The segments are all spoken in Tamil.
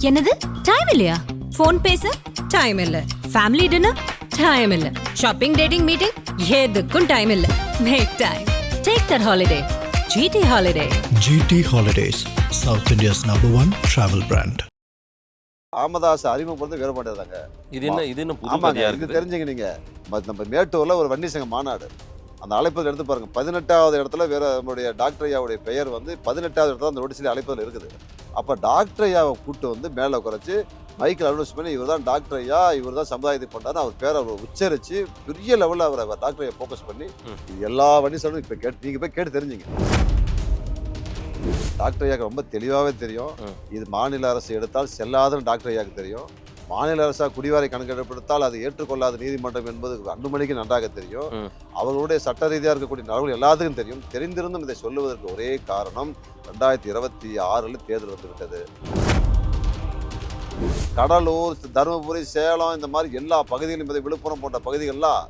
என்னது டைம் இல்லையா? போன் பேச டைம் இல்ல, ஃபேமிலி டின்னர் டைம் இல்ல, ஷாப்பிங் டேட்டிங் மீட்டிங் எதுக்கும் டைம் இல்ல. Make time. Take that holiday. GT Holiday. GT Holidays, South India's #1 travel brand. Ramadas அறிமுகப்படுத்த வேறுபட்டதாங்க. இது என்ன புது கதையா இது இருக்குது? தெரிஞ்சுங்க நீங்க. நம்ம மேட்டூர்ல ஒரு வன்னி சங்க மாநாடு, அந்த அழைப்பதில் எடுத்து பாருங்க. 18வது இடத்துல வேற நம்மளுடைய டாக்டர் ஐயாவுடைய பெயர் வந்து 18வது இடத்துல அந்த நோட்டீஸ்ல அழைப்பதில் இருக்குது. அப்ப டாக்டர் ஐயாவை கூட்டு வந்து மேல குறைச்சு மைக்கில் அனௌன்ஸ் பண்ணி இவர் தான் டாக்டர் ஐயா, இவர் தான் சமுதாயத்தை பண்ணாரு, அவர் பேரை அவர் உச்சரிச்சு பெரிய லெவலில் அவரை டாக்டர் ஐயா ஃபோக்கஸ் பண்ணி இது எல்லா வன்னி சங்கமும் இப்போ கேட்டு நீங்க போய் கேட்டு தெரிஞ்சுங்க. டாக்டர் ஐயாவுக்கு ரொம்ப தெளிவாகவே தெரியும், இது மாநில அரசு எடுத்தால் செல்லாதுன்னு டாக்டர் ஐயாவுக்கு தெரியும். மாநில அரசாக குடிவாரை கணக்கெடுப்படுத்தால் அது ஏற்றுக்கொள்ளாத நீதிமன்றம் என்பது அன்புமணிக்கு நன்றாக தெரியும். அவர்களுடைய சட்ட ரீதியாக இருக்கக்கூடிய நடவடிக்கை எல்லாத்துக்கும் தெரியும். தெரிந்திருந்தும் இதை சொல்லுவதற்கு ஒரே காரணம் 2026 தேர்தல் வந்துவிட்டது. கடலூர், தருமபுரி, சேலம் இந்த மாதிரி எல்லா பகுதிகளும், விழுப்புரம் போன்ற பகுதிகள்லாம்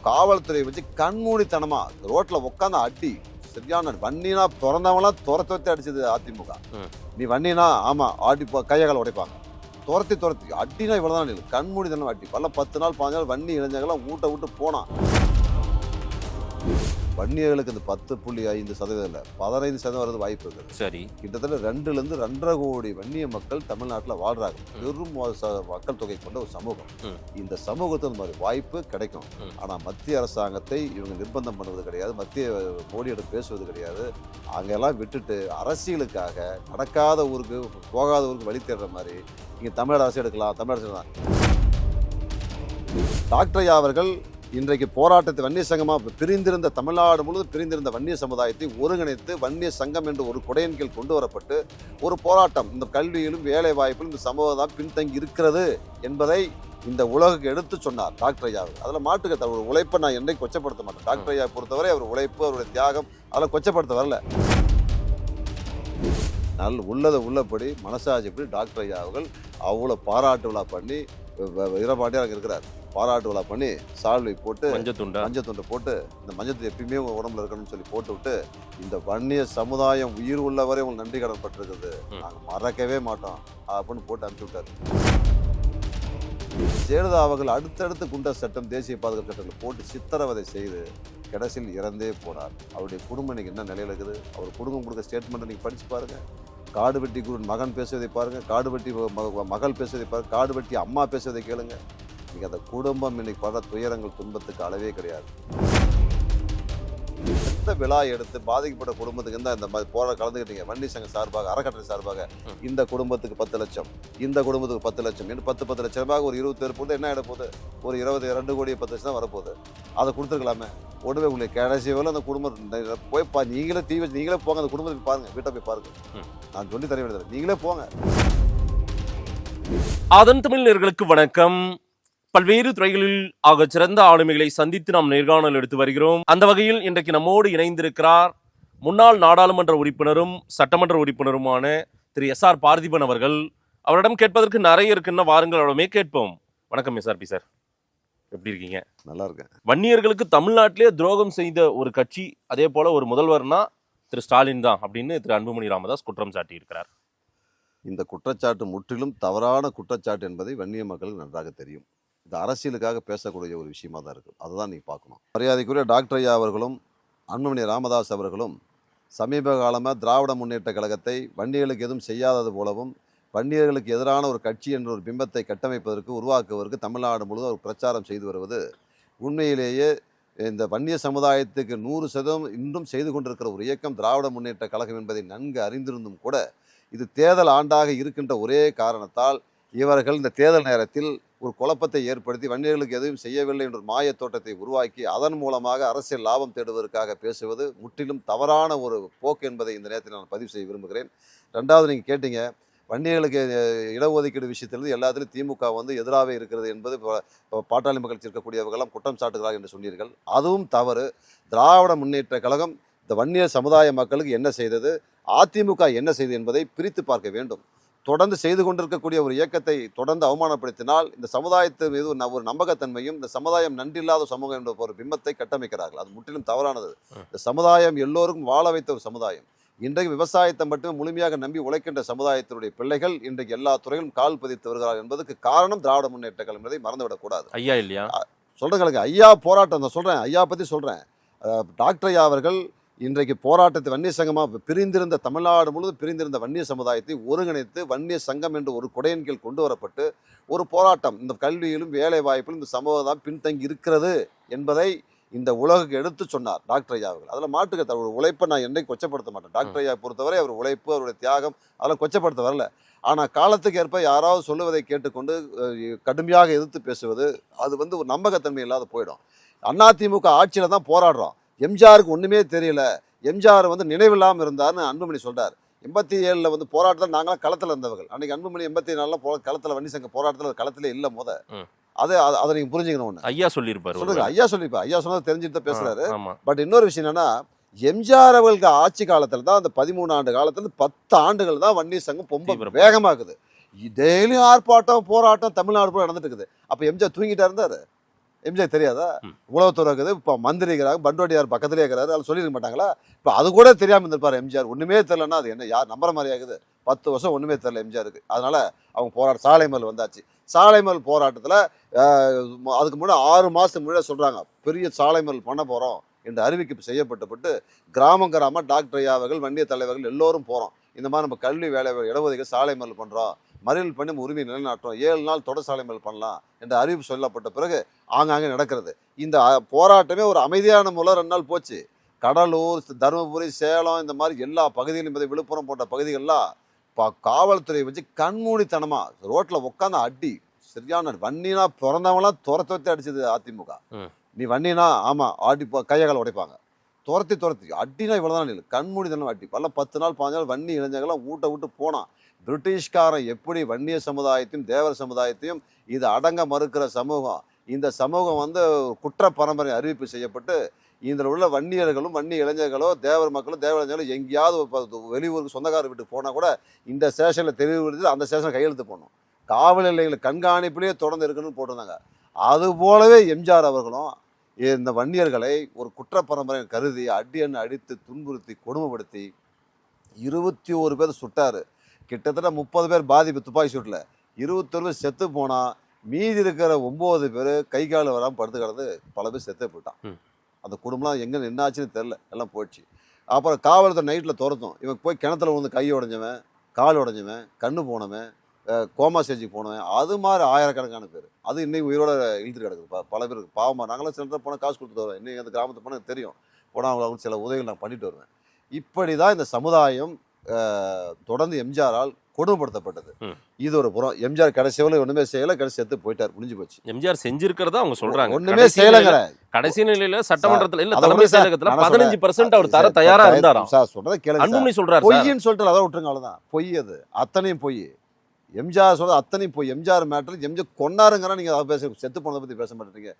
காவல்துறையை வச்சு கண்மூடித்தனமா ரோட்ல உட்காந்து அடி, சரியான வன்னினா திறந்தவங்களாம் துரத்தி அடிச்சது அதிமுக. நீ வன்னினா ஆமா ஆடி கையகால உடைப்பாங்க, துரத்தி அடினா இவ்வளவுதான் இல்லை, கண்மூடித்தனம் அடி. பல 10 நாள் 15 நாள் வன்னி இளைஞர்கள்லாம் ஊட்ட விட்டு போனான். வன்னியர்களுக்கு இந்த 10.5% இல்லை 15% வரது வாய்ப்பு இருக்குது. சரி, கிட்டத்தட்ட 2லேருந்து 2.5 கோடி வன்னிய மக்கள் தமிழ்நாட்டில் வாழ்றாங்க. பெரும் மக்கள் தொகை கொண்ட ஒரு சமூகம். இந்த சமூகத்தில் இந்த மாதிரி வாய்ப்பு கிடைக்கும். ஆனால் மத்திய அரசாங்கத்தை இவங்க நிர்பந்தம் பண்ணுவது கிடையாது, மத்திய மோடியிடம் பேசுவது கிடையாது. அங்கெல்லாம் விட்டுட்டு அரசியலுக்காக நடக்காத ஊருக்கு போகாத ஊருக்கு வழி தேடுற மாதிரி இங்கே தமிழ்நாடு அரசு எடுக்கலாம். தமிழ்நாடு அரசு டாக்டர் ஐயா அவர்கள் இன்றைக்கு போராட்டத்தை வன்னிய சங்கமாக பிரிந்திருந்த தமிழ்நாடு முழுவதும் பிரிந்திருந்த வன்னிய சமுதாயத்தை ஒருங்கிணைத்து வன்னிய சங்கம் என்று ஒரு குடையின் கீழ் கொண்டு வரப்பட்டு ஒரு போராட்டம், இந்த கல்வியிலும் வேலை வாய்ப்பிலும் இந்த சமூகம் தான் பின்தங்கி இருக்கிறது என்பதை இந்த உலகுக்கு எடுத்து சொன்னார் டாக்டர் ஐயா. அதில் மாட்டுக்க ஒரு உழைப்பை நான் என்றைக்கு கொச்சப்படுத்த மாட்டேன். டாக்டர் ஐயா பொறுத்தவரை அவர் உழைப்பு, அவருடைய தியாகம் அதெல்லாம் கொச்சப்படுத்த வரல. உள்ளதை உள்ளபடி மனசாட்சிப்படி டாக்டர் ஐயா அவர்கள் அவ்வளோ பாராட்டு விழா பண்ணி வீரபாண்டியாக இருக்கிறார். பாராட்டு விழா பண்ணி சால்வை போட்டு மஞ்சத்துண்டை போட்டு, இந்த மஞ்சத்து எப்பயுமே உங்க உடம்புல இருக்கணும்னு சொல்லி போட்டு விட்டு, இந்த வன்னிய சமுதாயம் உயிர் உள்ளவரை உங்களுக்கு நன்றி கடன் பட்டிருக்குது, நாங்கள் மறக்கவே மாட்டோம் அப்படின்னு போட்டு அனுப்பிச்சு விட்டாரு. ஜெயலலிதா அவர்கள் அடுத்தடுத்து குண்டர் சட்டம், தேசிய பாதுகாப்பு சட்டங்களை போட்டு சித்திரவதை செய்து கடைசியில் இறந்தே போனார். அவருடைய குடும்பம் இன்னைக்கு என்ன நிலையில் இருக்குது? அவர் குடும்பம் கொடுத்த ஸ்டேட்மெண்ட்டை நீங்கள் படித்து பாருங்கள். காடுவெட்டி குரு மகன் பேசுவதை பாருங்கள், காடுவெட்டி மகள் பேசுவதை பாருங்கள், காடுவெட்டி அம்மா பேசுவதை கேளுங்க. இன்னைக்கு அந்த குடும்பம் இன்னைக்கு பல துயரங்கள், துன்பத்துக்கு அளவே கிடையாது. எந்த விழா எடுத்து பாதிக்கப்பட்ட குடும்பத்துக்கு இந்த மாதிரி போராட்டம் கலந்துக்கிட்டீங்க வன்னி சங்க சார்பாக, அறக்கட்டளை சார்பாக, இந்த குடும்பத்துக்கு 10 லட்சம், இந்த குடும்பத்துக்கு 10 லட்சம் என்று 10 லட்சம் ரூபாய் ஒரு 20 பேர் போது என்ன ஆகிட போகுது? ஒரு 2 கோடி 10 லட்சம் தான் வரப்போகுது. அதை கொடுத்துருக்கலாமே. உடனே உங்களுக்கு கடைசி வேலை அந்த குடும்பம் போய் நீங்களே தீ வச்சு நீங்களே போங்க, அந்த குடும்பத்துக்கு பாருங்க, வீட்டை போய் பாருங்க. நான் சொல்லி தர வேண்டியது நீங்களே போங்க. அதன் தமிழர்களுக்கு வணக்கம். பல்வேறு துறைகளில் ஆக சிறந்த ஆளுமைகளை சந்தித்து நாம் நேர்காணல் எடுத்து வருகிறோம். அந்த வகையில் இன்றைக்கு நம்மோடு இணைந்திருக்கிறார் முன்னாள் நாடாளுமன்ற உறுப்பினரும் சட்டமன்ற உறுப்பினருமான திரு SR பார்த்திபன் அவர்கள். அவரிடம் கேட்பதற்கு நிறைய இருக்குன்னா வாருங்கள், அவரிடமே கேட்போம். வணக்கம் SRP சார், எப்படி இருக்கீங்க? நல்லா இருக்கேன். வன்னியர்களுக்கு தமிழ்நாட்டிலே துரோகம் செய்த ஒரு கட்சி, அதே போல ஒரு முதல்வர்னா திரு ஸ்டாலின் தான் அப்படின்னு திரு அன்புமணி ராமதாஸ் குற்றம் சாட்டி இருக்கிறார். இந்த குற்றச்சாட்டு முற்றிலும் தவறான குற்றச்சாட்டு என்பதை வன்னிய மக்களுக்கு நன்றாக தெரியும். இது அரசியலுக்காக பேசக்கூடிய ஒரு விஷயமா தான் இருக்குது. அதுதான் நீங்கள் பார்க்கணும். மரியாதைக்குரிய டாக்டர் ஐயா அவர்களும் அன்புமணி ராமதாஸ் அவர்களும் சமீப காலமாக திராவிட முன்னேற்ற கழகத்தை வன்னியர்களுக்கு எதுவும் செய்யாதது போலவும், வன்னியர்களுக்கு எதிரான ஒரு கட்சி என்ற ஒரு பிம்பத்தை கட்டமைப்பதற்கு, உருவாக்குவதற்கு தமிழ்நாடு முழுவதும் ஒரு பிரச்சாரம் செய்து வருவது உண்மையிலேயே இந்த வன்னிய சமுதாயத்துக்கு 100% இன்றும் செய்து கொண்டிருக்கிற ஒரு இயக்கம் திராவிட முன்னேற்ற கழகம் என்பதை நன்கு அறிந்திருந்தும் கூட, இது தேர்தல் ஆண்டாக இருக்கின்ற ஒரே காரணத்தால் இவர்கள் இந்த தேர்தல் நேரத்தில் ஒரு குழப்பத்தை ஏற்படுத்தி வன்னியர்களுக்கு எதுவும் செய்யவில்லை என்ற ஒரு மாய தோட்டத்தை உருவாக்கி அதன் மூலமாக அரசியல் லாபம் தேடுவதற்காக பேசுவது முற்றிலும் தவறான ஒரு போக்கு என்பதை இந்த நேரத்தில் நான் பதிவு செய்ய விரும்புகிறேன். ரெண்டாவது, நீங்கள் கேட்டீங்க வன்னியர்களுக்கு இடஒதுக்கீடு விஷயத்திலிருந்து எல்லாத்திலும் திமுக எதிராகவே இருக்கிறது என்பது பாட்டாளி மக்கள் இருக்கக்கூடியவர்களெல்லாம் குற்றம் சாட்டுகிறார்கள் என்று சொன்னீர்கள். அதுவும் தவறு. திராவிட முன்னேற்ற கழகம் இந்த வன்னிய சமுதாய மக்களுக்கு என்ன செய்தது, அதிமுக என்ன செய்தது என்பதை பிரித்து பார்க்க வேண்டும். தொடர்ந்து செய்து கொண்டிருக்கக்கூடிய ஒரு இயக்கத்தை தொடர்ந்து அவமானப்படுத்தினால் இந்த சமுதாயத்து மீது ஒரு நம்பகத்தன்மையும், இந்த சமுதாயம் நன்றில்லாத சமூகம் என்ற ஒரு பிம்பத்தை கட்டமைக்கிறார்கள். அது முற்றிலும் தவறானது. இந்த சமுதாயம் எல்லோருக்கும் வாழ வைத்த ஒரு சமுதாயம். இன்றைக்கு விவசாயத்தை மட்டுமே முழுமையாக நம்பி உழைக்கின்ற சமுதாயத்தினுடைய பிள்ளைகள் இன்றைக்கு எல்லா துறையிலும் கால் பதித்து வருகிறார்கள் என்பதற்கு காரணம் திராவிட முன்னேற்ற கழகம் என்பதை மறந்துவிடக்கூடாது. ஐயா இல்லையா சொல்றேங்களுக்கு ஐயா போராட்டம் நான் சொல்றேன், ஐயா பத்தி சொல்றேன். டாக்டர் ஐயா அவர்கள் இன்றைக்கு போராட்டத்தை வன்னிய சங்கமாக பிரிந்திருந்த தமிழ்நாடு முழுவதும் பிரிந்திருந்த வன்னிய சமுதாயத்தை ஒருங்கிணைத்து வன்னிய சங்கம் என்று ஒரு குடையின் கீழ் கொண்டு வரப்பட்டு ஒரு போராட்டம், இந்த கல்வியிலும் வேலை வாய்ப்பிலும் இந்த சமூகம் பின்தங்கி இருக்கிறது என்பதை இந்த உலகுக்கு எடுத்து சொன்னார் டாக்டர் ஐயா அவர்கள். அதில் மாட்டுக்க ஒரு உழைப்பை நான் என்னைக்கு கொச்சப்படுத்த மாட்டேன். டாக்டர் ஐயா பொறுத்தவரை அவர் உழைப்பு, அவருடைய தியாகம் அதெல்லாம் கொச்சப்படுத்த வரல. ஆனால் காலத்துக்கு ஏற்ப யாராவது சொல்லுவதை கேட்டுக்கொண்டு கடுமையாக எதிர்த்து பேசுவது அது ஒரு நம்பகத்தன்மை இல்லாத போயிடும். அதிமுக ஆட்சியில் தான் போராடுறோம். எம்ஜிஆருக்கு ஒன்றுமே தெரியல, எம்ஜிஆர் நினைவில்லாமல் இருந்தார்னு அன்புமணி சொல்கிறார். 87 போராட்டத்தில் நாங்களாம் களத்தில் இருந்தவர்கள். அன்றைக்கி அன்புமணி 84 களத்தில் வன்னி சங்க போராட்டத்தில் களத்திலே இல்லை அதை நீங்கள் புரிஞ்சுக்கணும். ஒன்று ஐயா சொல்லியிருப்பாரு, சொல்லுங்க. ஐயா சொல்லியிருப்பார். ஐயா சொன்னது தெரிஞ்சுட்டு தான் பேசுகிறாரு. பட் இன்னொரு விஷயம் என்னன்னா, எம்ஜிஆர் அவர்களுக்கு ஆட்சி காலத்தில் தான் அந்த 13 ஆண்டு காலத்தில் 10 ஆண்டுகள் தான் வன்னி சங்கம் ரொம்ப வேகமாகுது. டெய்லியும் ஆர்ப்பாட்டம் போராட்டம் தமிழ்நாடு போல நடந்துட்டு இருக்குது. அப்போ எம்ஜிஆர் தூங்கிட்டா இருந்தார்? எம்ஜிஆர் தெரியாதா? உளவுத்துறை இருக்குது, இப்போ மந்திரி இருக்கிறாங்க, பண்டோடியார் பக்கத்துலேயே இருக்கிறாரு, அது சொல்லியிருக்க மாட்டாங்களா? இப்போ அது கூட தெரியாமல் இருந்திருப்பார் எம்ஜிஆர். ஒன்றுமே தெரியலன்னா அது என்ன, யார் நம்புற மாதிரி ஆகுது? 10 வருஷம் ஒன்றுமே தெரியல எம்ஜிஆருக்கு. அதனால் அவங்க சாலை மறியல் வந்தாச்சு. சாலை மறியல் போராட்டத்தில் அதுக்கு முன்னாடி 6 மாதத்துக்கு முன்னாடி சொல்கிறாங்க பெரிய சாலை மறியல் பண்ண போகிறோம் என்று அறிவிப்பு செய்யப்பட்டு கிராம டாக்டர் ஐயா அவர்கள், வன்னிய தலைவர்கள் எல்லோரும் போகிறோம். இந்த மாதிரி நம்ம கல்வி வேலை இடஒதுக்கீடு சாலை மறியல் பண்ணுறோம், மறியல் பண்ணி உரிமை நிலைநாட்டுறோம், 7 நாள் தொடர் சாலை மறியல் பண்ணலாம் என்ற அறிவிப்பு சொல்லப்பட்ட பிறகு ஆங்காங்கே நடக்கிறது. இந்த போராட்டமே ஒரு அமைதியான மூலம் 2 நாள் போச்சு. கடலூர், தருமபுரி, சேலம் இந்த மாதிரி எல்லா பகுதியிலும், விழுப்புரம் போன்ற பகுதிகளெலாம் காவல்துறை வச்சு கண்மூடித்தனமா ரோட்டில் உட்காந்து அடி, சரியான வன்னினா பிறந்தவங்களாம் துரத்தி அடிச்சது அதிமுக. நீ வன்னினா ஆமாம் ஆடி கையகால உடைப்பாங்க, துரத்தி அடினா இவ்வளோதான் இல்லை, கண்மூடித்தனம் அடி. பல 10 நாள் 15 நாள் வன்னி இளைஞர்கள்லாம் விட்டு போனான். பிரிட்டிஷ்காரன் எப்படி வன்னிய சமுதாயத்தையும் தேவர் சமுதாயத்தையும் இது அடங்க மறுக்கிற சமூகம், இந்த சமூகம் குற்ற பரம்பரை அறிவிப்பு செய்யப்பட்டு இதில் உள்ள வன்னியர்களும் வன்னி இளைஞர்களோ தேவர் மக்களும் தேவர் இளைஞர்களும் எங்கேயாவது வெளியூருக்கு சொந்தக்கார வீட்டுக்கு போனால் கூட இந்த ஸ்டேஷனில் தெரிவித்து அந்த ஸ்டேஷனை கையெழுத்து போடணும், காவல் நிலையங்களை கண்காணிப்பிலேயே தொடர்ந்து இருக்கணும்னு போட்டிருந்தாங்க. அதுபோலவே எம்ஜிஆர் அவர்களும் இந்த வன்னியர்களை ஒரு குற்ற பரம்பரை கருதி அடித்து துன்புறுத்தி கொடுமைப்படுத்தி 21 பேர் சுட்டார். கிட்டத்தட்ட 30 பேர் பாதிப்பு துப்பாக்கி சூட்டில், 21 பேர் செத்து போனால் மீதி இருக்கிற 9 பேர் கை கால் வராமல் படுத்து கிடந்து பல பேர் செத்து போயிட்டான். அந்த குடும்பம்லாம் எங்கே என்னாச்சுன்னு தெரில, எல்லாம் போயிடுச்சு. அப்புறம் காவல்துறை நைட்டில் துரத்தும், இவன் போய் கிணத்துல கை உடைஞ்சவன், கால் உடைஞ்சவன், கண்ணு போனவன், கோமா ஸ்டேஜுக்கு போனவன், அது மாதிரி ஆயிரக்கணக்கான பேர் அது இன்னைக்கு உயிரோட இழுத்துட்டு கிடக்குது. பல பேருக்கு பாவமாக. நாங்களாம் சில இடத்துல போனால் காசு கொடுத்துட்டு வருவேன், இன்னைக்கு அந்த கிராமத்துக்கு போனால் தெரியும், போனால் அவங்களுக்கு சில உதவிகள் நான் பண்ணிட்டு வருவேன். இப்படி தான் இந்த சமுதாயம் தொடர்ந்து எம்ஜிஆரால் கொடுமைப்படுத்தப்பட்டது. இது ஒரு புறம். எம்ஜிஆர் கடைசியில் ஒண்ணுமே செய்யல, கடைசி செத்து போயிட்டார், முடிஞ்சு போச்சு. எம்ஜிஆர் செஞ்சிருக்கிறதா அவங்க சொல்றாங்க. ஒண்ணுமே செய்யலங்க. கடைசி நிலையில சட்டமன்றத்துல இல்ல தலைமை செயலகத்துல 15% அவர் தர தயாரா இருந்தாராம். சார் சொல்றத கேளுங்க. அன்புமணி சொல்றாரு பொய்ன்னு சொல்லிட்டு அதை விட்டுருங்க, அவ்வளவுதான். பொய், அது அத்தனையும் பொய். எம்ஜிஆர் சொல்றது அத்தனையும் பொய். எம்ஜிஆர் மேட்டர் எம்ஜிஆர் கொண்டாருங்கிறா நீங்க அதை பேச, செத்து போனதை பத்தி பேச மாட்டேங்க.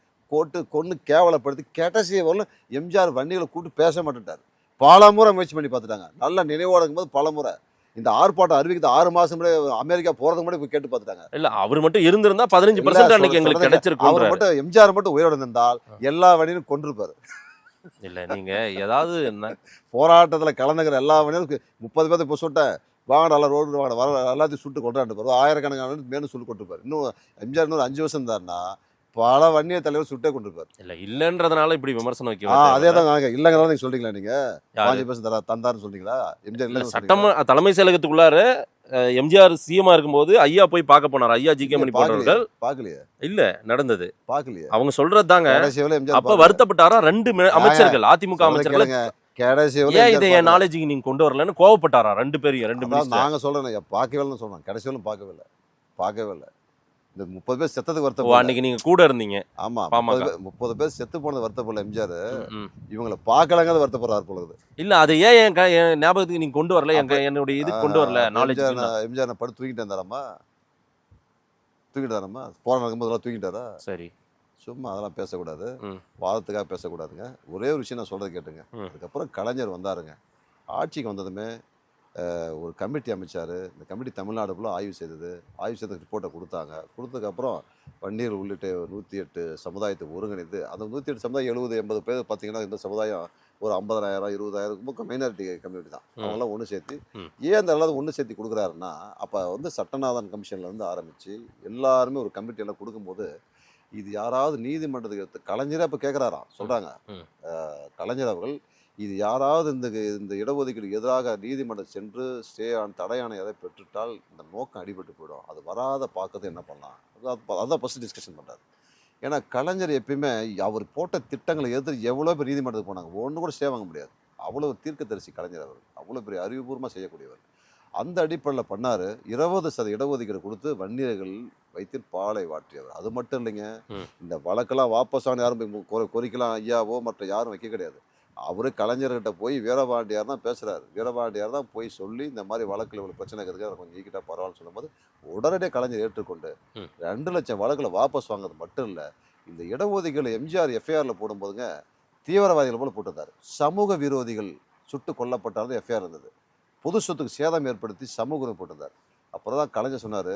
கொன்னு கேவலப்படுத்தி கடைசியை வரலும் எம்ஜிஆர் வண்டிகளை கூப்பிட்டு பேச மாட்டேட்டார். பல முறை முயற்சி பண்ணி பார்த்துட்டாங்க. நல்ல நினைவோடு இருக்கும்போது பல முறை இந்த ஆர்ப்பாட்டம் அறிவிக்கிறது 6 மாசம் முன்னாடி அமெரிக்கா போறதுக்கு முன்னாடி போய் கேட்டு பார்த்துட்டாங்க. இல்ல அவர் மட்டும் இருந்திருந்தா 15% அன்னைக்கு எங்களுக்கு கிடைச்சிருக்கும். அவர் மட்டும் எம்ஜிஆர் மட்டும் உயிரோடு இருந்தால் எல்லா வண்டியும் கொண்டிருப்பாரு. இல்ல நீங்க ஏதாவது போராட்டத்துல கலந்துக்கிற எல்லா வண்டியும் 30 பேர்த்த இப்போ சுட்ட வாங்க நல்லா ரோடு வாங்க வர எல்லாத்தையும் சுட்டு கொண்டாண்டு போறோம். ஆயிரக்கணக்கான மேலும் சொல்லி கொண்டிருப்பாரு. இன்னும் எம்ஜிஆர் இன்னொரு 5 வருஷம் இருந்தாருன்னா பல வன்னிய தலைவர் சுட்டே கொண்டிருப்பாரு. இல்ல இல்லன்றதுனால இப்படி விமர்சனம் வைக்க அதே தான் இல்லைங்கிறத நீங்க சொல்றீங்களா? நீங்க 5% தந்தாருன்னு சொல்றீங்களா? எம்ஜிஆர் இல்ல. சட்டமா தலைமை செயலகத்துக்குள்ளார எம்ஜிஆர் சிஎம்மா இருக்கும்போது ஐயா போய் பார்க்க போனார். ஐயா ஜி.கே. மணி போன்றவர்கள் பாக்கலையே. இல்ல நடந்தது பாக்கலையே. அவங்க சொல்றது தாங்க. அப்ப வருத்தப்பட்டாரா 2 அமைச்சர்கள், அதிமுக அமைச்சர்கள், ஏன் இதை என் நாலேஜுக்கு நீங்க கொண்டு வரலன்னு கோவப்பட்டாரா 2 பேரையும்? 2 மினிஸ்டர். நாங்க சொல்றேன் பார்க்கவே சொல்றோம். கடைசியிலும் பார்க்கவே இல்லை. இந்த 30 பேர் செத்ததுக்கு வருத்தப்படல. அன்னைக்கு நீங்க கூட இருந்தீங்க. ஆமா, 30 பேர் செத்து போனது வருத்தப்படல எம்ஜிஆர். இவங்களை பார்க்கலங்கிறது வருத்தப்படுறாரு போல. இல்ல அது ஏன் என் ஞாபகத்துக்கு நீங்க கொண்டு வரல, என்னுடைய இதுக்கு கொண்டு வரல நாலேஜ்? எம்ஜிஆர் படுத்து தூக்கிட்டு இருந்தாராமா, போராட்டம் நடக்கும்போது தூக்கிட்டாரா? சரி, சும்மா அதெல்லாம் பேசக்கூடாது, வாதத்துக்காக பேசக்கூடாதுங்க. ஒரே ஒரு விஷயம் நான் சொல்றது கேட்டுங்க. அதுக்கப்புறம் கலைஞர் வந்தாருங்க. ஆட்சிக்கு வந்ததுமே ஒரு கமிட்டி அமைச்சார். இந்த கமிட்டி தமிழ்நாடு ஃபுல்லாக ஆய்வு செய்தது. ஆய்வு செய்த ரிப்போர்ட்டை கொடுத்ததுக்கப்புறம் வன்னியர் உள்ளிட்ட 108 சமுதாயத்தை ஒருங்கிணைத்து, அந்த 108 சமுதாயம் 70-80 பேர் பார்த்தீங்கன்னா இந்த சமுதாயம் ஒரு 50,000 20,000 மைனாரிட்டி கம்யூனிட்டி தான் அவங்களாம் ஒன்று சேர்த்து ம். ஏன் அந்த அளவு ஒன்று சேர்த்து கொடுக்குறாருன்னா அப்போ வந்து சட்டநாதன் கமிஷன்லேருந்து ஆரம்பித்து எல்லாருமே ஒரு கமிட்டியெல்லாம் கொடுக்கும்போது இது யாராவது நீதிமன்றத்துக்கு எடுத்து கலைஞரே அப்போ கேட்குறாராம் சொல்கிறாங்க ம். கலைஞர் அவர்கள் இது யாராவது இந்த இடஒதுக்கீடு எதிராக நீதிமன்றம் சென்று தடையான எதை பெற்றுட்டால் இந்த நோக்கம் அடிபட்டு போயிடும் அது வராத பார்க்கறது என்ன பண்ணலாம் அதான் ஃபஸ்ட்டு டிஸ்கஷன் பண்ணுறாரு. ஏன்னா கலைஞர் எப்பயுமே அவர் போட்ட திட்டங்களை எதிர்த்து எவ்வளோ பேர் நீதிமன்றத்துக்கு போனாங்க ஒன்று கூட ஸ்டே வாங்க முடியாது. அவ்வளோ தீர்க்கதரிசி கலைஞர் அவர் அவ்வளோ பெரிய அறிவுபூர்வமாக செய்யக்கூடியவர். அந்த அடிப்படையில் பண்ணார் 20% இடஒதுக்கீடு கொடுத்து வன்னியர்கள் வைத்து பாலை வாற்றியவர். அது மட்டும் இல்லைங்க, இந்த வழக்கெல்லாம் வாபஸான யாரும் கோரிக்கலாம் ஐயாவோ மற்ற யாரும் வைக்க கிடையாது. அவரு கலைஞர்கிட்ட போய் வீரபாண்டியார் தான் பேசுகிறாரு. வீரபாண்டியார் தான் போய் சொல்லி இந்த மாதிரி வழக்கில் இவ்வளோ பிரச்சனை இருக்குது அதை கொஞ்சம் ஈக்கிட்டா பரவாயில்ல சொல்லும்போது உடனடியாக கலைஞர் ஏற்றுக்கொண்டு 2 லட்சம் வழக்கில் வாபஸ் வாங்குறது மட்டும் இல்லை, இந்த இடஒதுக்கீடு எம்ஜிஆர் எஃப்ஐஆரில் போடும்போதுங்க தீவிரவாதிகள் போல போட்டிருந்தார். சமூக விரோதிகள் சுட்டு கொல்லப்பட்டாலும் எஃப்ஐஆர் இருந்தது. பொது சொத்துக்கு சேதம் ஏற்படுத்தி சமூக போட்டிருந்தார். அப்புறம் தான் கலைஞர் சொன்னார்,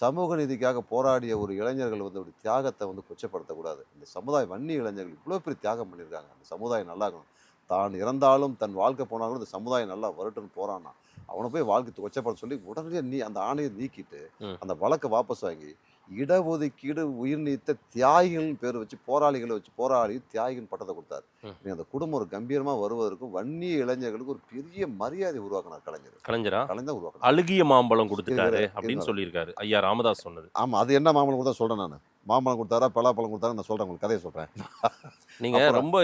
சமூக நீதிக்காக போராடிய ஒரு இளைஞர்கள் வந்து ஒரு தியாகத்தை வந்து கொச்சப்படுத்தக்கூடாது. இந்த சமுதாயம் வன்னி இளைஞர்கள் இவ்வளோ பெரிய தியாகம் பண்ணியிருக்காங்க, அந்த சமுதாயம் நல்லா இருக்கணும், தான் இறந்தாலும் தன் வாழ்க்கை போனாலும் இந்த சமுதாயம் நல்லா வரட்டும்னு போறான்னா அவனை போய் வாழ்க்கை கொச்சப்படுத்த சொல்லி உடனே அந்த ஆணையை நீக்கிட்டு அந்த வழக்கை வாபஸ் வாங்கி இடஒதுக்கீடு உயிர் நீத்த தியாகிகள் பேர் வச்சு போராளிகளை வச்சு போராடி தியாகிகள் பட்டத்தை கொடுத்தாரு. அந்த குடும்பம் ஒரு கம்பீரமா வருவதற்கும் வன்னிய இளைஞர்களுக்கு ஒரு பெரிய மரியாதை உருவாக்கினார் கலைஞர் உருவாக்கினார். அழுகிய மாம்பழம் கொடுத்துட்டாரு அப்படின்னு சொல்லியிருக்காரு ஐயா ராமதாஸ் சொன்னது. ஆமா, அது என்ன மாம்பழம் கொடுத்தா சொல்றேன் நான். மாம்பழம் கொடுத்தாரா பலாப்பழம் கொடுத்தாரா நான் சொல்றேன், உங்களுக்கு கதையை சொல்றேன். நீங்க ரொம்ப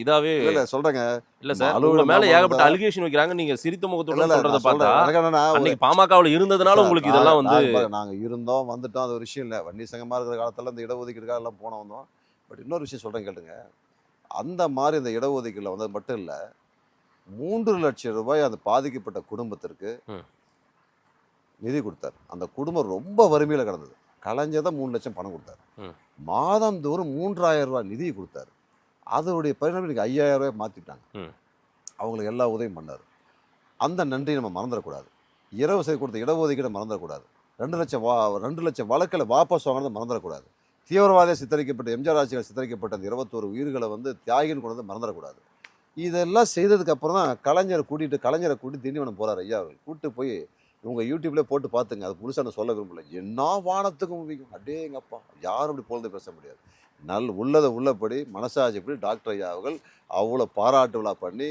இதாவே இல்ல சொல்றேங்க. இல்ல சார், உங்க மேல ஏகப்பட்ட அலிகேஷன் வைக்கிறாங்க. நீங்க சிரித்த முகத்தோட சொல்றத பார்த்தா அன்னைக்கு பாமகவுல இருந்ததுனால உங்களுக்கு இதெல்லாம் வந்து நாங்க இருந்தோம் வந்துட்டோம், அது ஒரு விஷயம் இல்ல. வன்னி சங்கமா இருக்கிற காலத்துல இந்த இடஒதுக்கீடுக்காக எல்லாம் போன வந்தோம். பட் இன்னொரு விஷயம் சொல்றேன் கேளுங்க. அந்த மாதிரி இந்த இடஒதுக்கீடுல வந்தது மட்டும் இல்ல, 3 லட்சம் ரூபாய் அந்த பாதிக்கப்பட்ட குடும்பத்திற்கு நிதி கொடுத்தார். அந்த குடும்பம் ரொம்ப வறுமையில கிடந்தது. கலைஞர் தான் 3 லட்சம் பணம் கொடுத்தாரு. மாதந்தோறும் 3000 ரூபாய் நிதி கொடுத்தாரு. அதோடைய பரிணாமம் இன்னைக்கு 5000 ரூபாய் மாத்திட்டாங்க. அவங்களுக்கு எல்லா உதவியும் பண்ணாரு. அந்த நன்றியை நம்ம மறந்துடக்கூடாது. 20% கொடுத்த இடஒதுக்கீடு மறந்துடக்கூடாது. 2 லட்சம் வழக்கில் வாபஸ் வாங்கினதை மறந்துடக்கூடாது. தீவிரவாதியை சித்தரிக்கப்பட்ட எம்ஜிஆர் ஆட்சிகள் சித்தரிக்கப்பட்ட அந்த 21 உயிர்களை வந்து தியாகின்னு கொண்டு வந்து மறந்துடக்கூடாது. இதெல்லாம் செய்ததுக்கு அப்புறம் தான் கலைஞரை கூட்டி திண்டிவனம் போறாரு ஐயா அவர்கள். கூப்பிட்டு போய் இவங்க யூடியூப்லேயே போட்டு பார்த்துங்க, அது முழுசாக நான் சொல்ல விரும்பல. என்ன வானத்துக்கும் முடியும், அடேங்கப்பா, யாரும் அப்படி பொழுது பேச முடியாது. உள்ளதை உள்ளபடி மனசாட்சிப்படி டாக்டர் ஐயா அவர்கள் அவ்வளோ பாராட்டு விழா பண்ணி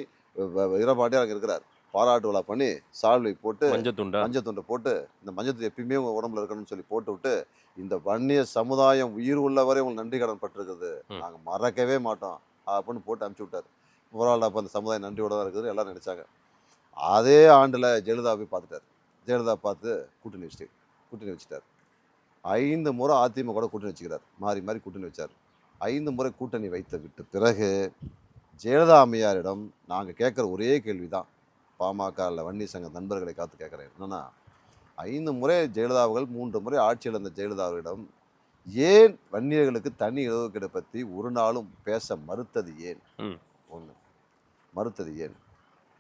வீரபாண்டியார் அங்கே இருக்கிறார். பாராட்டு விழா பண்ணி சால்வை போட்டு மஞ்சத்துண்டை போட்டு இந்த மஞ்சத்து எப்பயுமே உங்கள் உடம்புல இருக்கணும்னு சொல்லி போட்டு விட்டு இந்த வன்னிய சமுதாயம் உயிர் உள்ளவரை உங்களுக்கு நன்றி கடன் பட்டிருக்குது, நாங்கள் மறக்கவே மாட்டோம் அப்படின்னு போட்டு அனுப்பிச்சி விட்டார். பரவாயில்ல, அப்போ அந்த சமுதாயம் நன்றியோட தான் இருக்குது எல்லாரும் நினச்சாங்க. அதே ஆண்டில் ஜெயலலிதா போய் பார்த்துட்டார். ஜெயலலிதா பார்த்து கூட்டணி வச்சுட்டார். 5 முறை அதிமுக கூட கூட்டணி வச்சுக்கிறார். மாறி கூட்டணி வச்சார். 5 முறை கூட்டணி விட்டு பிறகு ஜெயலலிதா அம்மையாரிடம் நாங்கள் கேட்குற ஒரே கேள்வி தான், பாமக இல்லை வன்னி சங்க நண்பர்களை காத்து கேட்குறேன். என்னன்னா, 5 முறை ஜெயலலிதாவுகள் 3 முறை ஆட்சி இழந்த ஜெயலலிதாவிடம் ஏன் வன்னியர்களுக்கு தனி இடஒதுக்கீடு பற்றி ஒரு நாளும் பேச மறுத்தது ஏன்? மறுத்தது ஏன்?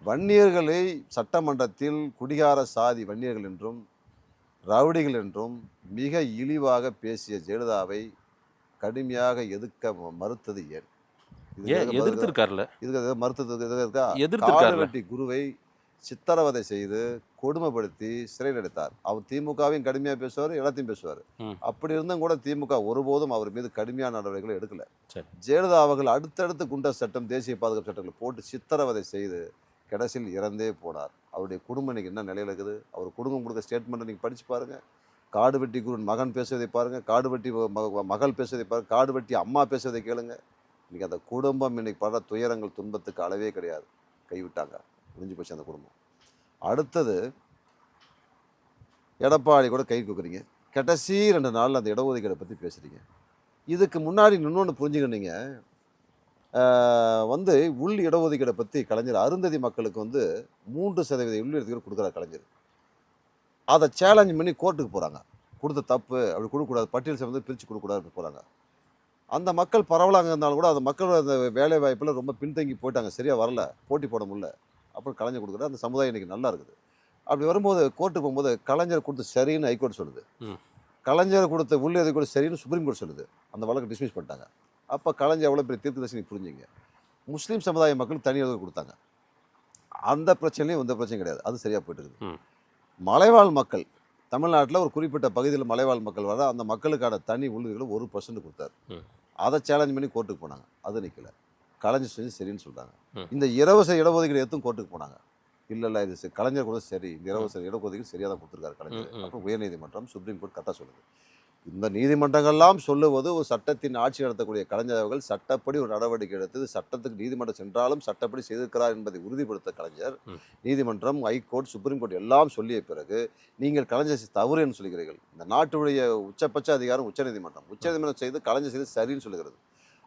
வன்னியர்களை சட்டமன்றத்தில் குடிகார சாதி வன்னியர்கள் என்றும் ரவுடிகள் என்றும் மிக இழிவாக பேசிய ஜெயலலிதாவை கடுமையாக எதிர்க்க மறுத்தது ஏன்? காடுவெட்டி குருவை சித்திரவதை செய்து கொடுமைப்படுத்தி சிறையில் அடைத்தார். அவர் திமுகவையும் கடுமையாக பேசுவார், எல்லாத்தையும் பேசுவார். அப்படி இருந்தும் கூட திமுக ஒருபோதும் அவர் மீது கடுமையான நடவடிக்கைகளை எடுக்கல. ஜெயலலிதா அவர்கள் அடுத்தடுத்து குண்டர் சட்டம், தேசிய பாதுகாப்பு சட்டங்களை போட்டு சித்திரவதை செய்து கடைசியில் இறந்தே போனார். அவருடைய குடும்பம் இன்னைக்கு என்ன நிலையில் இருக்குது? அவர் குடும்பம் கொடுத்த ஸ்டேட்மெண்ட்டை நீங்கள் படித்து பாருங்கள். காடுவெட்டி குருவின் மகன் பேசுவதை பாருங்கள், காடுவெட்டி மகள் பேசுவதை பாருங்கள், காடுவெட்டி அம்மா பேசுவதை கேளுங்க. இன்றைக்கி அந்த குடும்பம் இன்னைக்கு படுற துயரங்கள் துன்பத்துக்கு அளவே கிடையாது. கைவிட்டாங்க, முடிஞ்சு போச்சு அந்த குடும்பம். அடுத்தது எடப்பாடி கூட கை கொடுக்குறீங்க. கடைசி 2 நாளில் அந்த இடஒதுக்கீடை பற்றி பேசுகிறீங்க. இதுக்கு முன்னாடி இன்னொன்று புரிஞ்சுக்கிட்டீங்க, வந்து உள் இடஒதுக்கீடை பற்றி கலைஞர் அருந்ததி மக்களுக்கு வந்து 3% உள் இடஒதுக்கீடு கொடுக்குறாரு கலைஞர். அதை சேலஞ்ச் பண்ணி கோர்ட்டுக்கு போகிறாங்க. கொடுத்த தப்பு, அப்படி கொடுக்கக்கூடாது, பட்டியல் சம்பந்தம் பிரித்து கொடுக்கக்கூடாது போகிறாங்க. அந்த மக்கள் பரவலாக இருந்தாலும் கூட அந்த மக்களோட அந்த வேலை வாய்ப்பில் ரொம்ப பின்தங்கி போயிட்டாங்க, சரியாக வரல, போட்டி போட முடியல. அப்புறம் கலைஞர் கொடுக்குறாரு. அந்த சமுதாயம் இன்றைக்கி நல்லா இருக்குது. அப்படி வரும்போது கோர்ட்டுக்கு போகும்போது கலைஞர் கொடுத்து சரின்னு ஹைகோர்ட் சொல்லுது, கலைஞர் கொடுத்த உள் இடஒதுக்கீடு சரின்னு சுப்ரீம் கோர்ட் சொல்லுது. அந்த வழக்கை டிஸ்மிஸ் பண்ணிட்டாங்க. அப்போ கலைஞர் எவ்வளோ பெரிய தீர்க்கதரிசி புரிஞ்சுங்க. முஸ்லீம் சமுதாய மக்களுக்கு தனி இடஒதுக்கீடு கொடுத்தாங்க. அந்த பிரச்சனையும் இந்த பிரச்சனையும் கிடையாது. அது சரியாக போயிட்டு இருக்குது. மலைவாழ் மக்கள் தமிழ்நாட்டில் ஒரு குறிப்பிட்ட பகுதியில் மலைவாழ் மக்கள் வர அந்த மக்களுக்கான தனி உள்ளுகளை 1% கொடுத்தாரு. அதை சேலஞ்ச் பண்ணி கோர்ட்டுக்கு போனாங்க. அது நிற்கல. கலைஞர் செஞ்சு சரின்னு சொல்கிறாங்க. இந்த இலவச இடஒதுக்கீடு எடுத்தும் கோர்ட்டுக்கு போனாங்க. இல்லை இது கலைஞர் கூட சரி, இந்த இலவச இடஒதுக்கீடு சரியாக தான் கொடுத்துருக்காரு கலைஞர். அப்புறம் உயர்நீதிமன்றம், சுப்ரீம் கோர்ட் கரெக்டாக சொல்லுது. இந்த நீதிமன்றங்கள்லாம் சொல்லுவது ஒரு சட்டத்தின் ஆட்சி நடத்தக்கூடிய கலைஞர் அவர்கள் சட்டப்படி ஒரு நடவடிக்கை எடுத்து சட்டத்துக்கு நீதிமன்றம் சென்றாலும் சட்டப்படி செய்திருக்கிறார் என்பதை உறுதிப்படுத்த கலைஞர் நீதிமன்றம், ஹைகோர்ட், சுப்ரீம் கோர்ட் எல்லாம் சொல்லிய பிறகு நீங்கள் கலைஞர் தவறு என்று சொல்கிறீர்கள். இந்த நாட்டுடைய உச்சபட்ச அதிகாரம் உச்சநீதிமன்றம். உச்சநீதிமன்றம் செய்து கலைஞர் செய்து சரின்னு சொல்லுகிறது.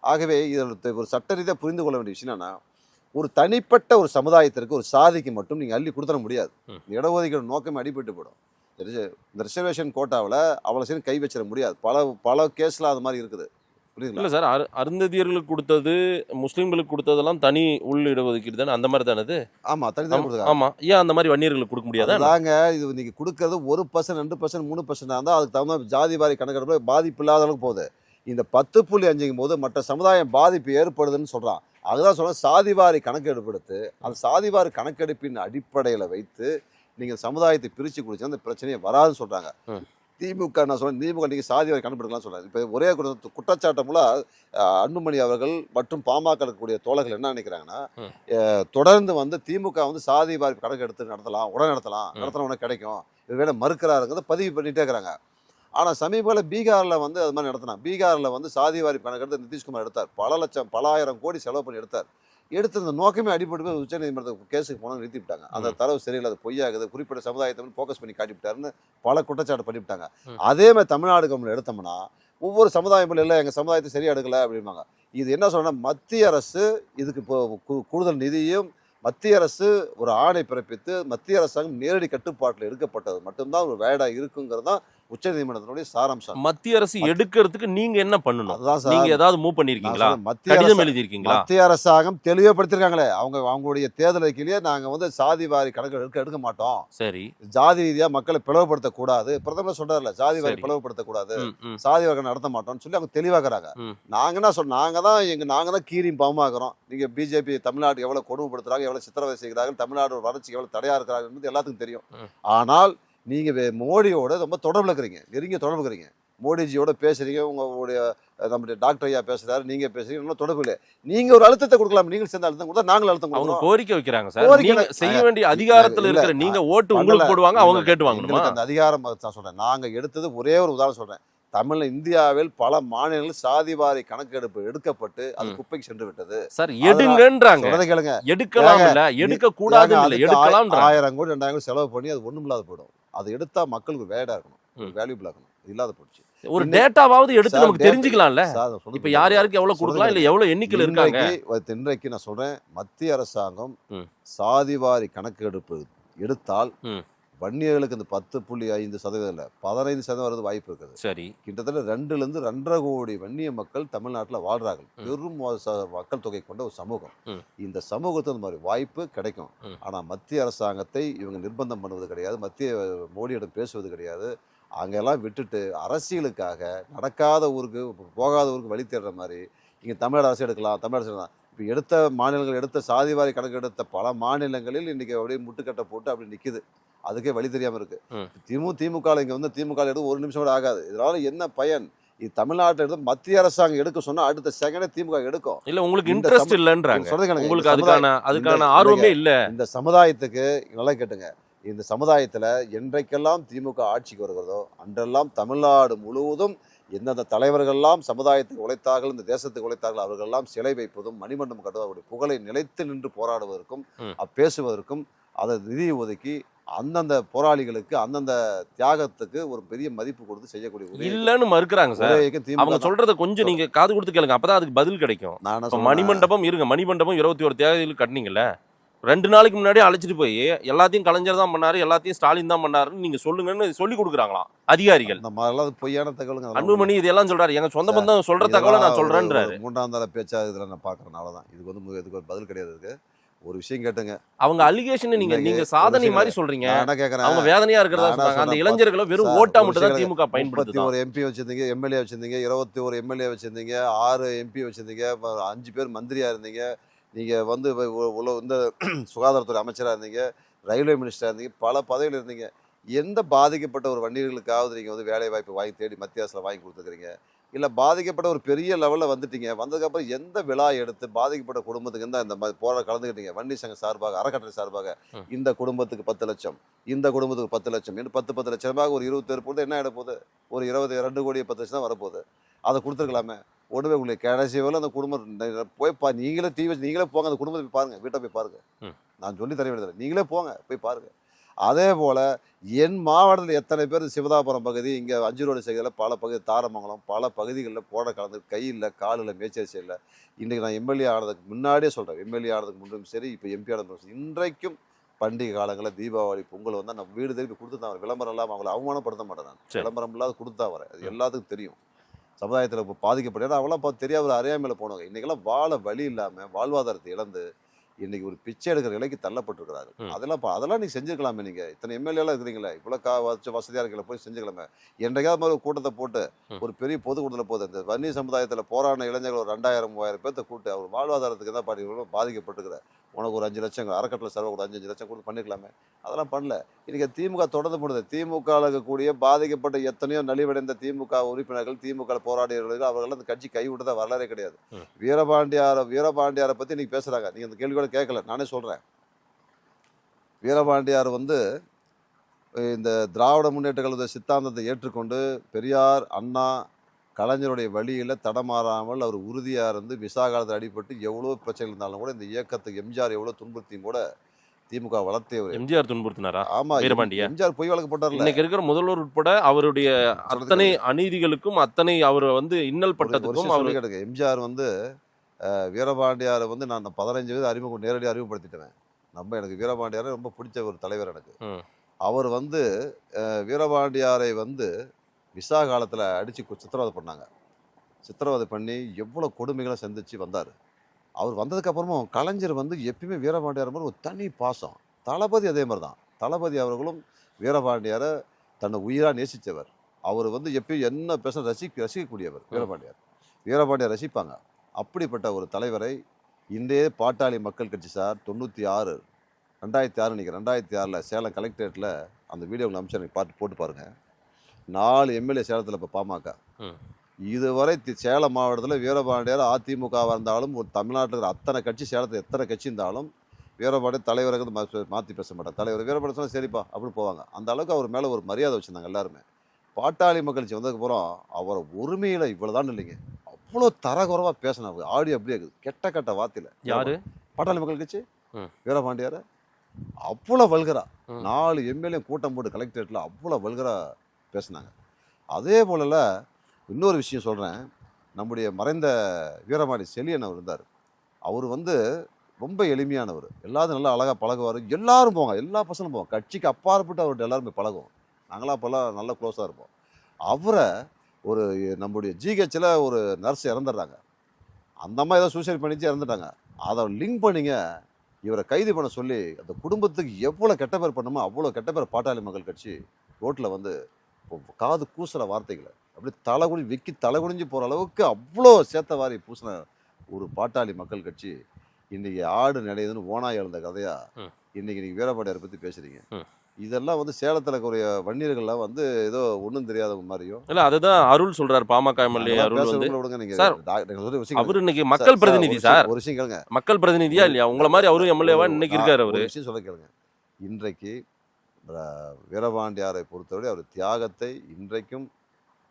ஆகவே இதில் ஒரு சட்ட ரீதியாக புரிந்து கொள்ள வேண்டிய விஷயம் என்னன்னா, ஒரு தனிப்பட்ட ஒரு சமுதாயத்திற்கு ஒரு சாதிக்கு மட்டும் நீங்கள் அள்ளி கொடுத்துட முடியாது. இடஒதுக்கீடு நோக்கமே அடிபட்டு போயிடும். இந்த ரிசர்வேஷன் கோட்டாவில் அவ்வளோ சரி கை வச்சிட முடியாது. பல கேஸில் அது மாதிரி இருக்குது. புரியுதுங்களா? இல்லை சார், அருந்ததியர்களுக்கு கொடுத்தது, முஸ்லீம்களுக்கு கொடுத்ததெல்லாம் தனி உள் இடஒதுக்கீடு தானே, அந்த மாதிரி தானே அது? ஆமாம், தனி தான் கொடுத்தாங்க. ஆமாம், ஏன் அந்த மாதிரி வன்னியர்களுக்கு கொடுக்க முடியாது? தாங்க இது நீங்கள் கொடுக்கறது 1%, 2%, 3% இருந்தால் அதுக்கு தகுந்த ஜாதி வாரி கணக்கெடுப்பு பாதிப்பு இல்லாத அளவுக்கு போகுது. இந்த 10.5 போது மற்ற சமுதாயம் பாதிப்பு ஏற்படுதுன்னு சொல்கிறான். அதுதான் சொல்கிறேன், சாதிவாரி கணக்கெடுப்பு எடுத்து அந்த சாதிவாரி கணக்கெடுப்பின் அடிப்படையில் வைத்து நீங்கள் சமுதாயத்தை பிரித்து குடிச்சா அந்த பிரச்சனையை வராதுன்னு சொல்கிறாங்க. திமுக நான் சொல்கிறேன், திமுக நீங்கள் சாதிவாரி கணக்கெடுக்கலாம் சொல்கிறாங்க. இப்போ ஒரே குற்றச்சாட்டு மூலம் அன்புமணி அவர்கள் மற்றும் பாமக இருக்கக்கூடிய தோழர்கள் என்ன நினைக்கிறாங்கன்னா, தொடர்ந்து திமுக சாதிவாரி கணக்கெடுத்து நடத்தலாம், உடனே நடத்தலாம் உடனே கிடைக்கும், இது வேலை மறுக்கிறாருங்கிறத பதிவு பண்ணிகிட்டே இருக்கிறாங்க. ஆனால் சமீபத்தில் பீகாரில் அது மாதிரி நடத்தினாங்க. பீகாரில் சாதிவாரி கணக்கெடுத்து நிதிஷ்குமார் எடுத்தார். பல ஆயிரம் கோடி செலவு பண்ணி எடுத்து அந்த நோக்கமே அடிப்பட்டு போய் உச்சநீதிமன்றத்துக்கு கேஸுக்கு போனால் நிறுத்திவிட்டாங்க. அந்த தரவு சரியில்லை, அது பொய்யாகுது, குறிப்பிட்ட சமுதாயத்தை ஃபோக்கஸ் பண்ணி காட்டிவிட்டாருன்னு பல குற்றச்சாட்டு பண்ணிவிட்டாங்க. அதே மாதிரி தமிழ்நாடு கவர்மெண்ட் எடுத்தோம்னா ஒவ்வொரு சமுதாயம் இல்லை எங்கள் சமுதாயத்தை சரியாக எடுக்கலை அப்படிம்பாங்க. இது என்ன சொல்கிறேன்னா, மத்திய அரசு இதுக்கு இப்போ கூடுதல் நிதியும் மத்திய அரசு ஒரு ஆணை பிறப்பித்து மத்திய அரசாங்கம் நேரடி கட்டுப்பாட்டில் எடுக்கப்பட்டது மட்டும்தான் ஒரு வேடாக இருக்குங்கிறது தான் உச்சநீதிமன்றத்தினுடைய சாராம்சம். மத்திய அரசு எடுக்கிறதுக்கு நீங்க என்ன பண்ணணும்? அதுதான் சார். நீங்க ஏதாவது மூவ் பண்ணிருக்கீங்களா? கடிதம் எழுதியிருக்கீங்களா? மத்திய அரசாங்கம் தெளிவுபடுத்திருக்காங்களே, அவங்களுடைய தேர்தல் அறிக்கையிலேயே நாங்க சாதிவாரி கணக்கு எடுக்க மாட்டோம், சரி ஜாதி ரீதியா மக்களை பிளவுபடுத்தக்கூடாது, பிரதமர் சொல்றாருல சாதிவாரி பிளவுபடுத்தக்கூடாது, சாதிவாரி நடத்த மாட்டோம்னு சொல்லி அவங்க தெளிவாக்குறாங்க. நாங்க என்ன சொல்றோம், நாங்க தான் கீரியும் பாவமாக்குறோம். நீங்க பிஜேபி தமிழ்நாடு எவ்வளவு கொடுமைப்படுத்துறாங்க, எவ்வளவு சித்திரவதை செய்கிறார்கள், தமிழ்நாடு வளர்ச்சிக்கு எவ்வளவு தடையா இருக்கிறார்கள் எல்லாத்துக்கும் தெரியும். ஆனால் நீங்க மோடியோட ரொம்ப தொடர்புல இருக்கிறீங்க, நெருங்கிய தொடர்பு இருக்கிறீங்க, மோடிஜியோட பேசுறீங்க, உங்களுடைய நம்முடைய டாக்டர் ஐயா பேசுறாரு, நீங்க பேசுறீங்க, நல்லா தொடர்பு இல்லை. நீங்க ஒரு அழுத்தத்தை கொடுக்கலாம், நீங்கள் சேர்ந்த அழுத்தம் கொடுத்தா நாங்களும் அழுத்தம் கொடுக்கிறோம். அவங்க கோரிக்கை வைக்கிறாங்க சார், நீங்க செய்ய வேண்டிய அதிகாரத்துல இருக்கிற நீங்க ஓட்டு உங்களுக்கு போடுவாங்க, அவங்க கேட்டுவாங்க. அந்த அதிகாரம் தான் சொல்றேன். நாங்க எடுத்தது ஒரே ஒரு உதாரணம் சொல்றேன். இந்தியாவில் பல மாநிலங்களில் சாதிவாரி கணக்கெடுப்பு எடுக்கப்பட்டு அது குப்பைக்கு சென்று விட்டது. சார் எடுங்கன்றாங்க, கேளுங்க, எடுக்கலாம் இல்ல எடுக்க கூடாது இல்ல, எடுக்கலாம். 1000 கோடி 2000 கோடி செலவு பண்ணி அது ஒண்ணும் இல்லாத போயிடும். அது எடுத்தா மக்களுக்கு வேடா இருக்கணும், வேல்யூபிளா இருக்கணும், இல்லாத போச்சு. ஒரு டேட்டாவாவது எடுத்து நமக்கு தெரிஞ்சுக்கலாம்ல. இப்ப யார் யாருக்கு எவ்வளவு கொடுக்கலாம், இல்ல எவ்வளவு எண்ணிக்கையில் இருக்காங்க. இன்றைக்கு நான் சொல்றேன், மத்திய அரசாங்கம் சாதிவாரி கணக்கெடுப்பு எடுத்தால் வன்னியர்களுக்கு இந்த 10.5% இல்ல 15% வரது வாய்ப்பு இருக்குது. சரி, கிட்டத்தட்ட 2 to 2.5 கோடி வன்னிய மக்கள் தமிழ்நாட்டில் வாழ்றார்கள். பெரும் மக்கள் தொகை கொண்ட ஒரு சமூகம். இந்த சமூகத்துக்கு இந்த மாதிரி வாய்ப்பு கிடைக்கும். ஆனா மத்திய அரசாங்கத்தை இவங்க நிர்பந்தம் பண்ணுவது கிடையாது, மத்திய மோடியிடம் பேசுவது கிடையாது. அங்கெல்லாம் விட்டுட்டு அரசியலுக்காக நடக்காத ஊருக்கு போகாத ஊருக்கு வழி தேடுற மாதிரி இங்க தமிழ்நாடு அரசு எடுக்கலாம், தமிழ்நாடு அரசு எடுக்கலாம். இப்போ எடுத்த மாநிலங்கள் எடுத்த சாதிவாரி கணக்கு எடுத்த பல மாநிலங்களில் இன்னைக்கு அப்படியே முட்டுக்கட்டை போட்டு அப்படி நிற்குது. அதுக்கே வழி தெரியாம இருக்கு. திமுக இங்க திமுக எடுத்து 1 நிமிஷம் கூட ஆகாது. இதனால என்ன பயன்? இது தமிழ்நாட்டில் எடுத்து மத்திய அரசாங்கம் எடுக்க சொன்னா அடுத்த செகண்டே திமுக எடுக்கும். இல்ல உங்களுக்கு இன்ட்ரெஸ்ட் இல்லன்றாங்க, உங்களுக்கு அதுக்கான ஆர்வமே இல்ல. இந்த சமுதாயத்துக்கு நல்லா கேட்டுங்க, இந்த சமுதாயத்துல என்றைக்கெல்லாம் திமுக ஆட்சிக்கு வருகிறதோ அன்றெல்லாம் தமிழ்நாடு முழுவதும் எந்தெந்த தலைவர்கள்லாம் சமுதாயத்துக்கு உழைத்தார்கள், இந்த தேசத்துக்கு உழைத்தார்கள், அவர்களெல்லாம் சிலை வைப்பதும் மணிமண்டபம் கட்டுவதும் அவருடைய புகழை நிலைத்து நின்று போராடுவதற்கும் பேசுவதற்கும் அதை நிதி ஒதுக்கி அந்தந்த போராளிகளுக்கு அந்தந்த தியாகத்துக்கு ஒரு பெரிய மதிப்பு கொடுத்து செய்யக்கூடிய இல்லன்னு மறுக்கிறாங்க சார். அவங்க சொல்றத கொஞ்சம் நீங்க காது கொடுத்து கேளுங்க, அப்பதான் அதுக்கு பதில் கிடைக்கும். மணிமண்டபம் இருங்க, மணிமண்டபம் 21 தேதியில் கட்டினீங்கல்ல, 2 நாளைக்கு முன்னாடி அழைச்சிட்டு போய் எல்லாத்தையும் கலைஞர் தான் பண்ணாரு, எல்லாத்தையும் ஸ்டாலின் தான் பண்ணாருன்னு நீங்க சொல்லுங்கன்னு சொல்லி கொடுக்குறாங்களாம் அதிகாரிகள். பொய்யான தகவல். அன்புமணி இதெல்லாம் சொல்றாரு, எங்க சொந்த பந்தம் சொல்ற தகவலை நான் சொல்றேன்றாரு. 3ஆம் தர பேச்சா இதுல நான் பாக்குறேன். அவ்வளவுதான், இதுக்கு ஒரு பதில் கிடையாது. இருக்கு ஒரு விஷயம் கேட்டுங்க, அவங்க அலிகேஷன் நீங்க சாதனை மாதிரி சொல்றீங்க, அவங்க வேதனையா இருக்கிறதா சொல்றாங்க. அந்த இளைஞர்களை வெறும் ஓட்டா மட்டும் தான் திமுக பயன்படுத்துது. 31 MP வச்சிருந்தீங்க, எம்எல்ஏ வச்சிருந்தீங்க, 21 MLA வச்சிருந்தீங்க, 6 MP வச்சிருந்தீங்க, 5 பேர் மந்திரியா இருந்தீங்க, நீங்கள் வந்து இந்த சுகாதாரத்துறை அமைச்சராக இருந்தீங்க, ரயில்வே மினிஸ்டராக இருந்தீங்க, பல பதவியில் இருந்தீங்க. எந்த பாதிக்கப்பட்ட ஒரு வன்னியர்களுக்காவது நீங்கள் வந்து வேலை வாய்ப்பு வாங்கி தேடி மத்திய அரசில் வாங்கி கொடுத்துருக்கிறீங்க? இல்லை பாதிக்கப்பட்ட ஒரு பெரிய லெவலில் வந்துட்டீங்க, வந்ததுக்கப்புறம் எந்த விழா எடுத்து பாதிக்கப்பட்ட குடும்பத்துக்கு தான் இந்த மாதிரி கலந்துக்கிட்டீங்க? வன்னி சங்கம் சார்பாக, அறக்கட்டளை சார்பாக இந்த குடும்பத்துக்கு 10 லட்சம், இந்த குடும்பத்துக்கு 10 லட்சம் என்று 10 லட்சமாக ஒரு 20 பேர் போது என்ன ஆகிட போகுது? ஒரு 2 கோடி 10 லட்சம் தான் வரப்போகுது. அதை கொடுத்துருக்கலாமே. ஒன்றுமே உங்களுக்கு கடைசி வேலை அந்த குடும்பம் போய் நீங்களே நீங்களே போங்க, அந்த குடும்பத்தை போய் பாருங்கள், வீட்டை போய் பாருங்கள். நான் சொல்லி தர வேண்டியதில்லை, நீங்களே போங்க போய் பாருங்கள். அதே போல் என் மாவட்டத்தில் எத்தனை பேர் சிவதாபுரம் பகுதி, இங்கே 5 ரோடு சைடில் பல பகுதி, தாரமங்கலம் பல பகுதிகளில் போட கலந்து கையில் காலில் மேய்ச்சல் செய்யல. இன்றைக்கி நான் எம்எல்ஏ ஆனதுக்கு முன்னாடியே சொல்கிறேன், எம்எல்ஏ ஆனதுக்கு முன்னும் சரி, இப்போ எம்பி ஆனதும் சரி, இன்றைக்கும் பண்டிகை காலங்களில் தீபாவளி பொங்கல் வந்தால் நான் வீடு திருப்பி கொடுத்து தான் வரேன். விளம்பரம் இல்லாமல் அவங்களை அவமானப்படுத்த மாட்டேன். நான் விளம்பரம் இல்லாத கொடுத்து தான் வரேன். அது எல்லாத்துக்கும் தெரியும். சமுதாயத்தில் இப்போ பாதிக்கப்பட்ட அவங்களாம் பார்த்து தெரியாத அறியாமையில் போனவங்க இன்றைக்கெல்லாம் வாழ வழி இல்லாமல் வாழ்வாதாரத்தை இழந்து இன்னைக்கு ஒரு பிச்சை எடுக்கிற நிலைக்கு தள்ளப்பட்டிருக்கிறாரு. அதெல்லாம் நீங்க செஞ்சுக்கலாமே. நீங்க இத்தனை எம்எல்ஏலாம் இருக்கிறீங்களே, இவ்வளவு வசதியா இருக்கல, போய் செஞ்சுக்கலாமே. என்றைக்காவது மாதிரி ஒரு கூட்டத்தை போட்டு ஒரு பெரிய பொதுக்கூட்டத்தில் போகுது, இந்த வன்னி சமுதாயத்தில் போராடின இளைஞர்கள் ஒரு 2000-3000 பேர்த்த கூட்டு அவர் வாழ்வாதாரத்துக்கு தான் பாதிக்கப்பட்டிருக்கிற, உனக்கு ஒரு 5 லட்சம் அறக்கட்டளை செலவு ஒரு 5 லட்சம் கொடுத்து பண்ணிக்கலாமே. அதெல்லாம் பண்ணல. இன்னைக்கு திமுக தொடர்ந்து பண்ணுது. திமுக இருக்கக்கூடிய பாதிக்கப்பட்ட எத்தனையோ நலிவடைந்த திமுக உறுப்பினர்கள், திமுக போராடியவர்கள், அவர்கள் அந்த கட்சி கைவிட்டதா வரலாறே கிடையாது. வீரபாண்டியாரை பத்தி இன்னைக்கு பேசுறாங்க. நீங்க அந்த கேள்வி கேட்கல, நானே சொல்றேன். வீரபாண்டியார் இந்த திராவிட முன்னேற்ற கழக சித்தாந்தத்தை ஏற்றுக்கொண்டு பெரியார், அண்ணா, கலைஞருடைய வழியில் தடமாறாமல் அவர் உறுதியாக இருந்து விசாகாலத்தில் அடிபட்டு எவ்வளோ பிரச்சனை இருந்தாலும் கூட இந்த இயக்கத்துக்கு எம்ஜிஆர் எவ்வளோ துன்புறுத்தியும் கூட திமுக வளர்த்தவர். எம்ஜிஆர் துன்புறுத்தினாரா? ஆமா, எம்ஜிஆர் பொய் வழக்கப்பட்டார். இன்னைக்கு இருக்கிற முதல்வர் உட்பட அவருடைய அத்தனை அநீதிகளுக்கும் அத்தனை அவர் இன்னல் பட்டதுக்கும் எம்ஜிஆர் வீரபாண்டியாரை நான் 15 வயது நேரடியாக அறிமுகப்படுத்திட்டேன். எனக்கு வீரபாண்டியாரை ரொம்ப பிடிச்ச ஒரு தலைவர். எனக்கு அவர் வீரபாண்டியாரை விசா காலத்தில் அடித்து சித்திரவதை பண்ணாங்க. சித்திரவதை பண்ணி எவ்வளோ கொடுமைகளை சந்தித்து வந்தார். அவர் வந்ததுக்கப்புறமும் கலைஞர் எப்பயுமே வீரபாண்டியார் மாதிரி ஒரு தனி பாசம். தளபதி அதே மாதிரி தான். தளபதி அவர்களும் வீரபாண்டியாரை தன்னை உயிராக நேசித்தவர். அவர் எப்பயும் என்ன பேச ரசிக்கக்கூடியவர் வீரபாண்டியார் ரசிப்பாங்க. அப்படிப்பட்ட ஒரு தலைவரை இன்றைய பாட்டாளி மக்கள் கட்சி சார் 96 நினைக்கிறேன், 2006 சேலம் கலெக்டரேட்டில் அந்த வீடியோ உங்களை அமிச்சு பார்த்து போட்டு பாருங்கள். 4 எம்எல்ஏ சேலத்தில் இப்போ பாமக. இதுவரை சேலம் மாவட்டத்தில் வீரபாண்டியார் அதிமுகவாக இருந்தாலும் ஒரு தமிழ்நாட்டில் இருக்கிற அத்தனை கட்சி, சேலத்தில் எத்தனை கட்சி இருந்தாலும் வீரபாண்டியார் தலைவரை மாற்றி பேச மாட்டார். தலைவர் வீரபாண்டியார் சொன்னால் சரிப்பா அப்படின்னு போவாங்க. அந்த அளவுக்கு அவர் மேலே ஒரு மரியாதை வச்சுருந்தாங்க எல்லாருமே. பாட்டாளி மக்கள் கட்சி வந்ததுக்கப்புறம் அவரை உரிமையில் இவ்வளோதான் இல்லைங்க, அவ்வளோ தரகுறவாக பேசினாங்க. ஆடி அப்படியே இருக்குது, கெட்ட வார்த்தையில். யாரு? பாட்டாளி மக்கள் கட்சி வீரபாண்டியார் அவ்வளோ வல்கரா 4 எம்எல்ஏ கூட்டம் போட்டு கலெக்டரேட்டில் அவ்வளோ வல்கரா பேசினாங்க. அதே போல இன்னொரு விஷயம் சொல்கிறேன். நம்முடைய மறைந்த வீரபாண்டி செழியன் அவர் இருந்தார். அவர் ரொம்ப எளிமையானவர். எல்லாரும் நல்லா அழகாக பழகுவார். எல்லாரும் போவாங்க, எல்லா பசங்களும் போவாங்க. கட்சிக்கு அப்பாற்பட்டு அவர்கிட்ட எல்லாருமே பழகுவோம். நாங்களாம் அப்போல்லாம் நல்லா க்ளோஸாக இருப்போம். அவரை நம்முடைய ஜிஹெச்சில் ஒரு நர்ஸ் இறந்துடுறாங்க. அந்த மாதிரி ஏதோ சூசைட் பண்ணிச்சு இறந்துட்டாங்க. அதை லிங்க் பண்ணிங்க இவரை கைது பண்ண சொல்லி அந்த குடும்பத்துக்கு எவ்வளோ கெட்ட பேர் பண்ணுமோ அவ்வளோ கெட்ட பேர் பாட்டாளி மக்கள் கட்சி ரோட்டில் காது கூசுகிற வார்த்தைகளை அப்படி தலைகுனிஞ்சு போகிற அளவுக்கு அவ்வளோ சேத்த வாரி பூசின ஒரு பாட்டாளி மக்கள் கட்சி இன்னைக்கு ஆடு நினைதுன்னு ஓனாய் எழுந்த கதையா இன்னைக்கு நீங்கள் வீரபாண்டியாரை பற்றி பேசுறீங்க. இதெல்லாம் சேலத்தில் இருக்கக்கூடிய வன்னியர்கள்லாம் ஏதோ ஒன்றும் தெரியாத மாதிரியும் இல்லை. அதுதான் அருள் சொல்றாரு, பாமக எம்எல்ஏ அவர் இன்னைக்கு மக்கள் பிரதிநிதி சார். ஒரு விஷயம் கேளுங்க, மக்கள் பிரதிநிதியா இல்லையா உங்களை மாதிரி அவரும் எம்எல்ஏவா இன்னைக்கு இருக்காரு. அவர் விஷயம் சொல்ல கேளுங்க. இன்றைக்கு வீரபாண்டியாரை பொறுத்தவரை அவர் தியாகத்தை இன்றைக்கும்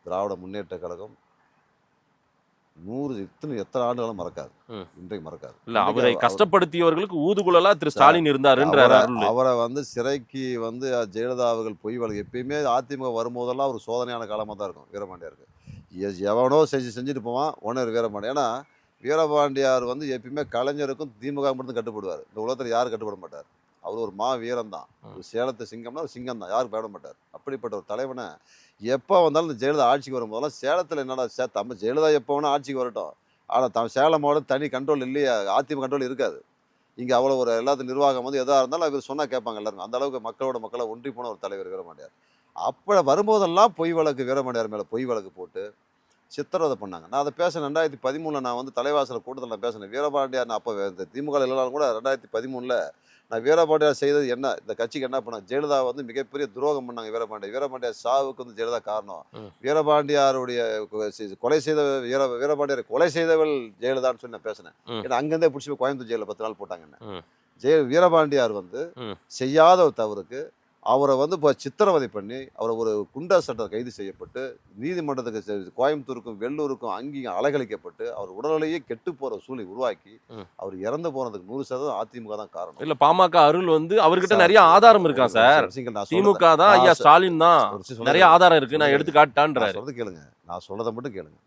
திராவிட முன்னேற்ற கழகம் 100 எத்தனை ஆண்டுகளும் மறக்காது. இன்றைக்கு மறக்காது. இல்ல அவரை கஷ்டப்படுத்தியவர்களுக்கு ஊதுகுழலா திரு ஸ்டாலின் இருந்தாருன்றாரு. அவரை சிறைக்கு ஜெயலலிதா அவர்கள் பொய் வழக்கு எப்பயுமே அதிமுக வரும்போதெல்லாம் ஒரு சோதனையான காலமாக தான் இருக்கும் வீரபாண்டியாருக்கு. எவனோ செஞ்சுட்டு போவான் ஒன்று வீரபாண்டியார். ஏன்னா வீரபாண்டியார் எப்பயுமே கலைஞருக்கும் திமுக மட்டும் கட்டுப்படுவார். இந்த உலகத்தில் யாரும் கட்டுப்பட மாட்டார். அவர் ஒரு வீரம் தான். ஒரு சேலத்து சிங்கம்னா ஒரு சிங்கம் தான், யாரும் பயப்பட மாட்டார். அப்படிப்பட்ட ஒரு தலைவனை எப்போ வந்தாலும் இந்த ஜெயலலிதா ஆட்சிக்கு வரும்போதெல்லாம் சேலத்தில் என்னடா ஜெயலலிதா எப்போ வேணால் ஆட்சிக்கு வரட்டும், ஆனால் சேலமோட தனி கண்ட்ரோல் இல்லையா, அதிமுக கண்ட்ரோல் இருக்காது. இங்கே அவ்வளோ ஒரு எல்லாத்து நிர்வாகம் எதாக இருந்தாலும் அவர் சொன்னால் கேட்பாங்க எல்லாருமே. அந்த அளவுக்கு மக்களை ஒன்றி போன ஒரு தலைவர் வீரபாண்டியார். அப்போ வரும்போதெல்லாம் பொய் வழக்கு வீரபாண்டியார் மேலே பொய் வழக்கு போட்டு சித்திரவதை பண்ணாங்க. நான் அதை பேசினேன் 2013 நான் வந்து தலைவாசல் கூட்டத்தில் நான் பேசினேன். வீரபாண்டியார் அப்போ இந்த திமுக இல்லைனாலும் கூட 2013 நான் வீரபாண்டியார் செய்தது என்ன, இந்த கட்சிக்கு என்ன பண்ணாங்க, ஜெயலலிதா வந்து மிகப்பெரிய துரோகம் பண்ணாங்க. வீரபாண்டியார் சாவுக்கு வந்து ஜெயலலிதா காரணம். வீரபாண்டியாருடைய கொலை செய்த வீரபாண்டியாரை கொலை செய்தவள் ஜெயலலிதான்னு சொல்லி நான் பேசினேன். ஏன்னா அங்கேருந்தே பிடிச்சி போய் கோயம்புத்தூர் ஜெயிலில் 10 நாள் போட்டாங்க என்ன. வீரபாண்டியார் வந்து செய்யாத ஒரு தவறுக்கு அவரை வந்து இப்போ சித்திரவதை பண்ணி அவரை ஒரு குண்டா சட்டத்தை கைது செய்யப்பட்டு நீதிமன்றத்துக்கு கோயம்புத்தூருக்கும் வெள்ளூருக்கும் அங்கேயும் அலைகழிக்கப்பட்டு அவர் உடல்நிலையே கெட்டு போற சூழலை உருவாக்கி அவர் இறந்து போனதுக்கு 100% அதிமுக தான் காரணம். இல்ல பாமக அருள் வந்து அவர்கிட்ட நிறைய ஆதாரம் இருக்கா சார். திமுக தான் ஐயா ஸ்டாலின் தான் நிறைய ஆதாரம் இருக்கு, நான் எடுத்து காட்டான்றாரு. சொல்றது கேளுங்க, நான் சொல்றதை மட்டும் கேளுங்க.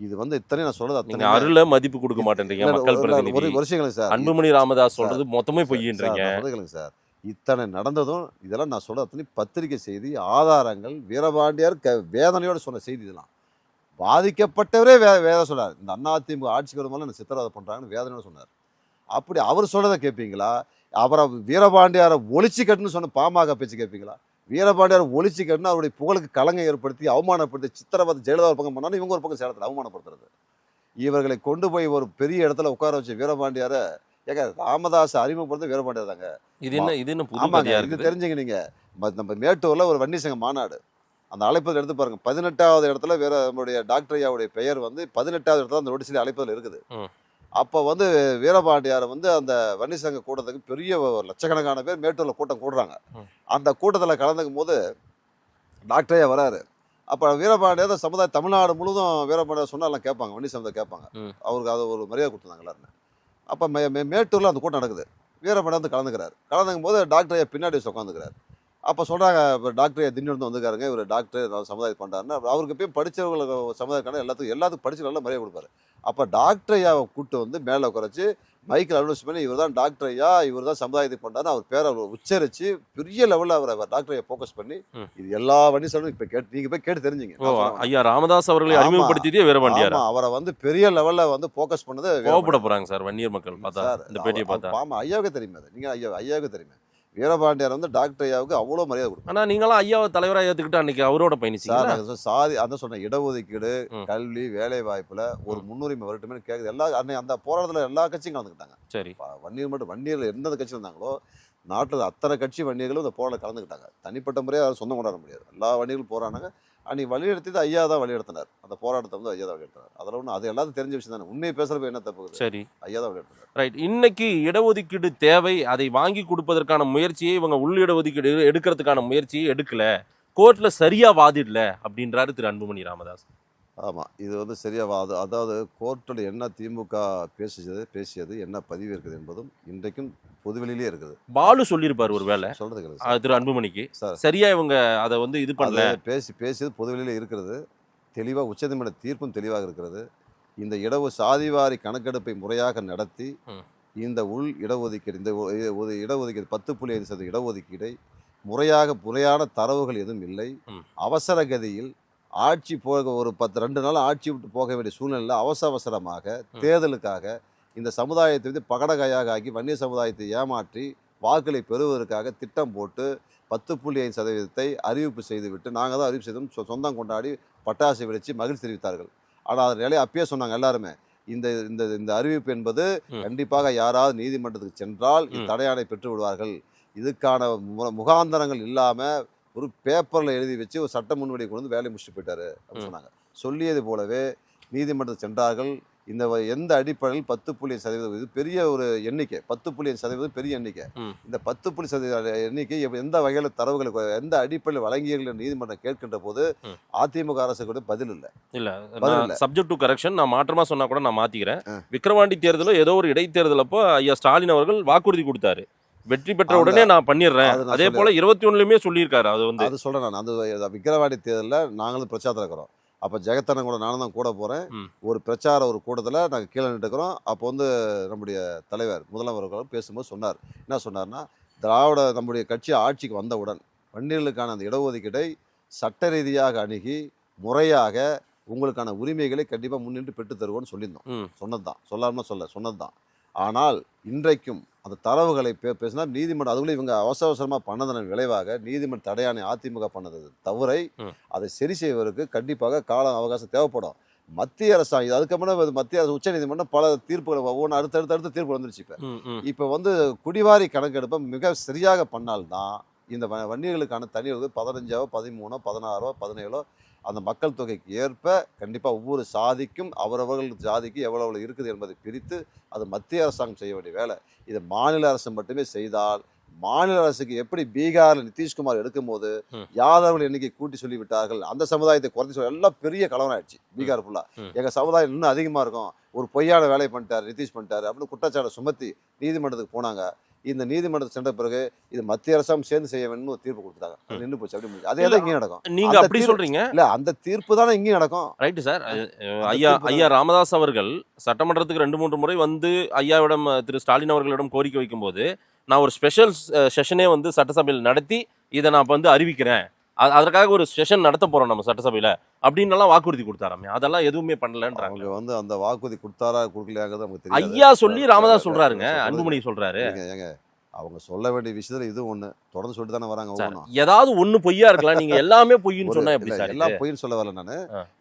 இது வந்து இத்தனை நான் சொல்றது நீங்க அருள மதிப்பு கொடுக்க மாட்டேன்றீங்க. மக்கள் பிரதிநிதி ஒரு விஷயங்கள் சார், அன்புமணி ராமதாஸ் சொல்றது மொத்தமே பொய்ன்றீங்க. சொல்லுங்க சார், இத்தனை நடந்ததும் இதெல்லாம் நான் சொல்ல அத்தனை பத்திரிகை செய்தி ஆதாரங்கள். வீரபாண்டியார் வேதனையோடு சொன்ன செய்தி இதெல்லாம். பாதிக்கப்பட்டவரே வேத சொன்னார். இந்த அதிமுக ஆட்சிக்கு வரும்போது என்ன சித்திரவதை பண்றாங்கன்னு வேதனையோடு சொன்னார். அப்படி அவர் சொல்றதை கேட்பீங்களா? அவரை வீரபாண்டியாரை ஒழிச்சு கட்டுன்னு சொன்ன பாமக பேச்சு கேட்பீங்களா? வீரபாண்டியார் ஒழிச்சு கட்டுன்னு அவருடைய புகழுக்கு களங்கம் ஏற்படுத்தி அவமானப்படுத்தி சித்திரவதை ஜெயலலிதா ஒரு பக்கம் பண்ணாலும் இவங்க ஒரு பக்கம் சேலத்தில் அவமானப்படுத்துறது. இவர்களை கொண்டு போய் ஒரு பெரிய இடத்துல உட்கார வச்சு வீரபாண்டியாரை ஏங்க ராமதாஸ் அறிமுகப்படுத்த வீரபாண்டியார் தாங்க. இது என்ன ஆமாங்க, இது தெரிஞ்சுங்க. நீங்க நம்ம மேட்டூர்ல ஒரு வன்னி சங்க மாநாடு அந்த அழைப்பதில் எடுத்து பாருங்க. 18வது இடத்துல நம்மளுடைய டாக்டர் ஐயாவுடைய பெயர் வந்து 18வது இடத்துல அந்த நோட்டீஸ்ல அழைப்பதில் இருக்குது. அப்போ வந்து வீரபாண்டியார் வந்து அந்த வன்னி சங்க கூட்டத்துக்கு பெரிய லட்சக்கணக்கான பேர் மேட்டூர்ல கூட்டம் கூடுறாங்க. அந்த கூட்டத்தில் கலந்துக்கும் போது டாக்டர் ஐயா வராரு. அப்போ வீரபாண்டியார் சமுதாயம் தமிழ்நாடு முழுவதும் வீரபாண்டியார் சொன்னாலாம் கேட்பாங்க, வன்னி சமுதாயம் கேட்பாங்க. அவருக்கு அது ஒரு மரியாதை கொடுத்துருந்தாங்க எல்லாருமே. அப்போ மேட்டூரில் அந்த கூட்டம் நடக்குது. வீரபாண்டியார் வந்து கலந்துக்கும் போது டாக்டர் ஐயா பின்னாடி வச்சு உட்காந்துக்கிறார். அப்போ சொல்கிறாங்க, இப்போ டாக்டர் ஐயா திடீர்னு வந்துருக்காருங்க, இவர் டாக்டர் சமுதாயம் பண்ணுறாருன்னா அவருக்கு போய் படித்தவங்களுக்கு சமுதாயக்கான எல்லாத்துக்கும் படிச்சு நல்லா மரியாதை கொடுப்பாரு. அப்போ டாக்டர் ஐயாவை கூப்பிட்டு வந்து மேலே குறைச்சி மைக்கில் அனௌன்ஸ் பண்ணி இவர் தான் டாக்டர் ஐயா, இவர் தான் சமுதாயத்தை பண்ணுறாரு, அவர் பேரை உச்சரித்து பெரிய லெவலில் அவரை டாக்டர் ஐயா ஃபோக்கஸ் பண்ணி இது எல்லா வண்டி சொல்லும் இப்போ கேட்டு நீங்கள் போய் கேட்டு தெரிஞ்சுங்க. ஐயா ராமதாஸ் அவர்களை அறிமுகப்படுத்தியதே வீரபாண்டியார். அவரை வந்து பெரிய லெவலில் வந்து ஃபோக்கஸ் பண்ணது கோவப்பட போகிறாங்க சார் வன்னியர் மக்கள் பார்த்தா இந்த பேட்டியை பார்த்தா. ஆமாம், ஐயாவுக்கு தெரியுமே, நீங்கள் ஐயாவுக்கு தெரியுமே. வீரபாண்டியார் வந்து டாக்டர் ஐயாவுக்கு அவ்வளோ மரியாதை கொடுக்கும். ஆனால் நீங்களாம் ஐயாவை தலைவராக ஏற்றுக்கிட்டு அன்னைக்கு அவரோட பயணிச்சு சாதி அதான் சொன்ன இடஒதுக்கீடு கல்வி வேலை வாய்ப்புல ஒரு முன்னுரிமை வரட்டுமே கேட்குது. எல்லா அந்த போராட்டத்தில் எல்லா கட்சியும் கலந்துக்கிட்டாங்க. சரி, வன்னியர் மட்டும் வன்னியர்கள் எந்த கட்சி இருந்தாங்களோ நாட்டில் அத்தனை கட்சி வன்னியர்களும் இந்த போராட்டம் கலந்துக்கிட்டாங்க. தனிப்பட்ட முறையாக அதை சொந்தம் கொண்டாட முடியாது. எல்லா வன்னியர்களும் போராடினாங்க. அன்னைக்கு வழிநடத்தியது ஐயா தான் வழிநடத்தினார். அந்த போராட்டத்தை வந்து ஐயா தான் வழிநடத்தினார். அதில் ஒன்று அது எல்லாத்தையும் தெரிஞ்ச விஷயம் தானே. உண்மையை பேசுறப்ப என்ன தப்பு? சரி, ஐயா தான் வழிநடத்தினார். ரைட். இன்னைக்கு இடஒதுக்கீடு தேவை, அதை வாங்கி கொடுப்பதற்கான முயற்சியை இவங்க உள் இடஒதுக்கீடு எடுக்கிறதுக்கான முயற்சியை எடுக்கல, கோர்ட்ல சரியா வாதிடல அப்படின்றாரு திரு அன்புமணி ராமதாஸ். ஆமாம், இது வந்து சரியாக அதாவது கோர்ட்டில் என்ன திமுக பேசியது என்ன பதிவு இருக்குது என்பதும் இன்றைக்கும் பொதுவெளியிலே இருக்குது. பாலு சொல்லியிருப்பார் ஒரு வேலை சொல்றது திரு அன்புமணிக்கு சரியா இவங்க அதை வந்து இது பண்ணல. பேசியது பொதுவெளியிலே இருக்கிறது. தெளிவாக உச்சநீதிமன்ற தீர்ப்பும் தெளிவாக இருக்கிறது. இந்த சாதிவாரி கணக்கெடுப்பை முறையாக நடத்தி இந்த உள் இடஒதுக்கீடு இந்த இடஒதுக்கீடு 10.5% இடஒதுக்கீடை முறையான தரவுகள் எதுவும் இல்லை. அவசர கதியில் ஆட்சி போக ஒரு 2 நாள் ஆட்சி விட்டு போக வேண்டிய சூழ்நிலையில் அவசரமாக தேர்தலுக்காக இந்த சமுதாயத்தை வந்து பகடகையாக ஆக்கி வன்னிய சமுதாயத்தை ஏமாற்றி வாக்களை பெறுவதற்காக திட்டம் போட்டு 10.5% அறிவிப்பு செய்துவிட்டு நாங்கள் தான் அறிவிப்பு செய்தோம் சொந்தம் கொண்டாடி பட்டாசு வெடித்து மகிழ்ச்சி தெரிவித்தார்கள். ஆனால் அது நிலையை அப்பயே சொன்னாங்க எல்லாருமே, இந்த இந்த இந்த அறிவிப்பு என்பது கண்டிப்பாக யாராவது நீதிமன்றத்துக்கு சென்றால் தடையாணை பெற்று விடுவார்கள், இதுக்கான முகாந்தரங்கள் இல்லாமல் ஒரு பேப்பரில் எழுதி வச்சு ஒரு சட்ட முன்வடி கொண்டு வந்து வேலையை முடிச்சுட்டு போயிட்டாரு அப்படின்னு சொன்னாங்க. சொல்லியது போலவே நீதிமன்றத்துக்கு சென்றார்கள். இந்த எந்த அடிப்படையில் 10.5% இது பெரிய ஒரு எண்ணிக்கை. 10.5% பெரிய எண்ணிக்கை. இந்த 10.5% எண்ணிக்கை எந்த வகையில் தரவுகள் எந்த அடிப்படையில் வழங்கியர்கள் நீதிமன்றம் கேட்கின்ற போது அதிமுக அரசு கூட பதில் இல்லை. சப்ஜெக்ட் டு கரெக்ஷன் நான் மாற்றமா சொன்னா கூட நான் மாத்திக்கிறேன். விக்கிரவாண்டி தேர்தலோ ஏதோ ஒரு இடைத்தேர்தல் அப்போ ஐயா ஸ்டாலின் அவர்கள் வாக்குறுதி கொடுத்தாரு, வெற்றி பெற்ற உடனே நான் பண்ணிடுறேன். அதே போல 21லயுமே சொல்லியிருக்காரு. அது சொல்றேன் நான். அந்த விக்கிரவாண்டி தேர்தலில் நாங்களும் பிரச்சாரத்தில் இருக்கிறோம். அப்போ ஜெகத்தண்ணன் கூட நானும் தான் கூட போகிறேன். ஒரு ஒரு கூட்டத்தில் நாங்கள் கீழே நின்றுக்கிறோம். அப்போ வந்து நம்முடைய தலைவர் முதல்வர் பேசும்போது சொன்னார். என்ன சொன்னார்னா, நம்முடைய கட்சி ஆட்சிக்கு வந்தவுடன் வன்னியர்களுக்கான அந்த இடஒதுக்கீடை சட்ட ரீதியாக அணுகி முறையாக உங்களுக்கான உரிமைகளை கண்டிப்பாக முன்னின்று பெற்று தருவோம்னு சொல்லியிருந்தோம். சொன்னது தான், சொல்லாமல் சொன்னது தான். ஆனால் இன்றைக்கும் அந்த தரவுகளை பேசினா நீதிமன்றம் அதுக்குள்ளே இவங்க அவசரமாக பண்ணதன் விளைவாக நீதிமன்ற தடையானை அதிமுக பண்ணது தவறை அதை சரி செய்வதற்கு கண்டிப்பாக கால அவகாசம் தேவைப்படும். மத்திய அரசாங்கம் இது அதுக்கப்புறம் மத்திய அரசு உச்ச நீதிமன்றம் பல தீர்ப்புகளை ஒவ்வொன்று அடுத்தடுத்து தீர்ப்பு வந்துருச்சு. இப்போ வந்து குடிவாரி கணக்கெடுப்பை மிக சரியாக பண்ணால்தான் இந்த வன்னியர்களுக்கான தனி 15 13 16 17 அந்த மக்கள் தொகைக்கு ஏற்ப கண்டிப்பாக ஒவ்வொரு சாதிக்கும் அவரவர்கள் ஜாதிக்கு எவ்வளவு இருக்குது என்பதை பிரித்து அது மத்திய அரசாங்கம் செய்ய வேண்டிய வேலை. இதை மாநில அரசு மட்டுமே செய்தால் மாநில அரசுக்கு எப்படி பீகாரில் நிதிஷ்குமார் எடுக்கும்போது யாதவர்கள் எண்ணிக்கை கூட்டி சொல்லி விட்டார்கள், அந்த சமுதாயத்தை குறைச்சி சொல்லி எல்லாம் பெரிய கலவரம் ஆயிடுச்சு. பீகார் ஃபுல்லா எங்கள் சமுதாயம் இன்னும் அதிகமாக இருக்கும், ஒரு பொய்யான வேலையை பண்ணிட்டார் நிதிஷ் பண்ணிட்டாரு அப்படின்னு குற்றச்சாட்டை சுமத்தி நீதிமன்றத்துக்கு போனாங்க. இந்த நீதிமன்றத்தை சென்ற பிறகு இது மத்திய அரசாங்கம் சேர்ந்து செய்ய வேண்டும் ஒரு தீர்ப்பு கொடுத்தாங்க. நின்று போச்சு. அப்படி அதே தான் இங்கேயும் நடக்கும். நீங்க அப்படி சொல்றீங்க இல்ல, அந்த தீர்ப்பு தானே இங்கேயும் நடக்கும். Right sir. ஐயா ராமதாஸ் அவர்கள் சட்டமன்றத்துக்கு 2-3 முறை வந்து ஐயாவிடம் திரு ஸ்டாலின் அவர்களிடம் கோரிக்கை வைக்கும்போது நான் ஒரு ஸ்பெஷல் செஷனே வந்து சட்டசபையில் நடத்தி இதை நான் வந்து அறிவிக்கிறேன், அதற்காக ஒரு செஷன் நடத்த போறோம் நம்ம சட்டசபையில அப்படின்னு வாக்குறுதி கொடுத்தாராமே, அதெல்லாம் எதுவுமே பண்ணலன்றாங்க. வந்து அந்த வாக்குறுதி கொடுத்தாரா கொடுக்கலையாங்கிறது நமக்கு தெரியும். ஐயா சொல்லி ராமதாஸ் சொல்றாருங்க, அன்புமணி சொல்றாரு. ஏங்க அவங்க சொல்ல வேண்டிய விஷயத்துல இது ஒண்ணு தொடர்ந்து சொல்லிட்டு தானே வராங்க. ஏதாவது ஒண்ணு பொய்யா இருக்கலாம், நீங்க எல்லாமே பொய்ன்னு சொன்னா எப்படி சார்? எல்லாம் பொய்ன்னு சொல்ல வரல நானு.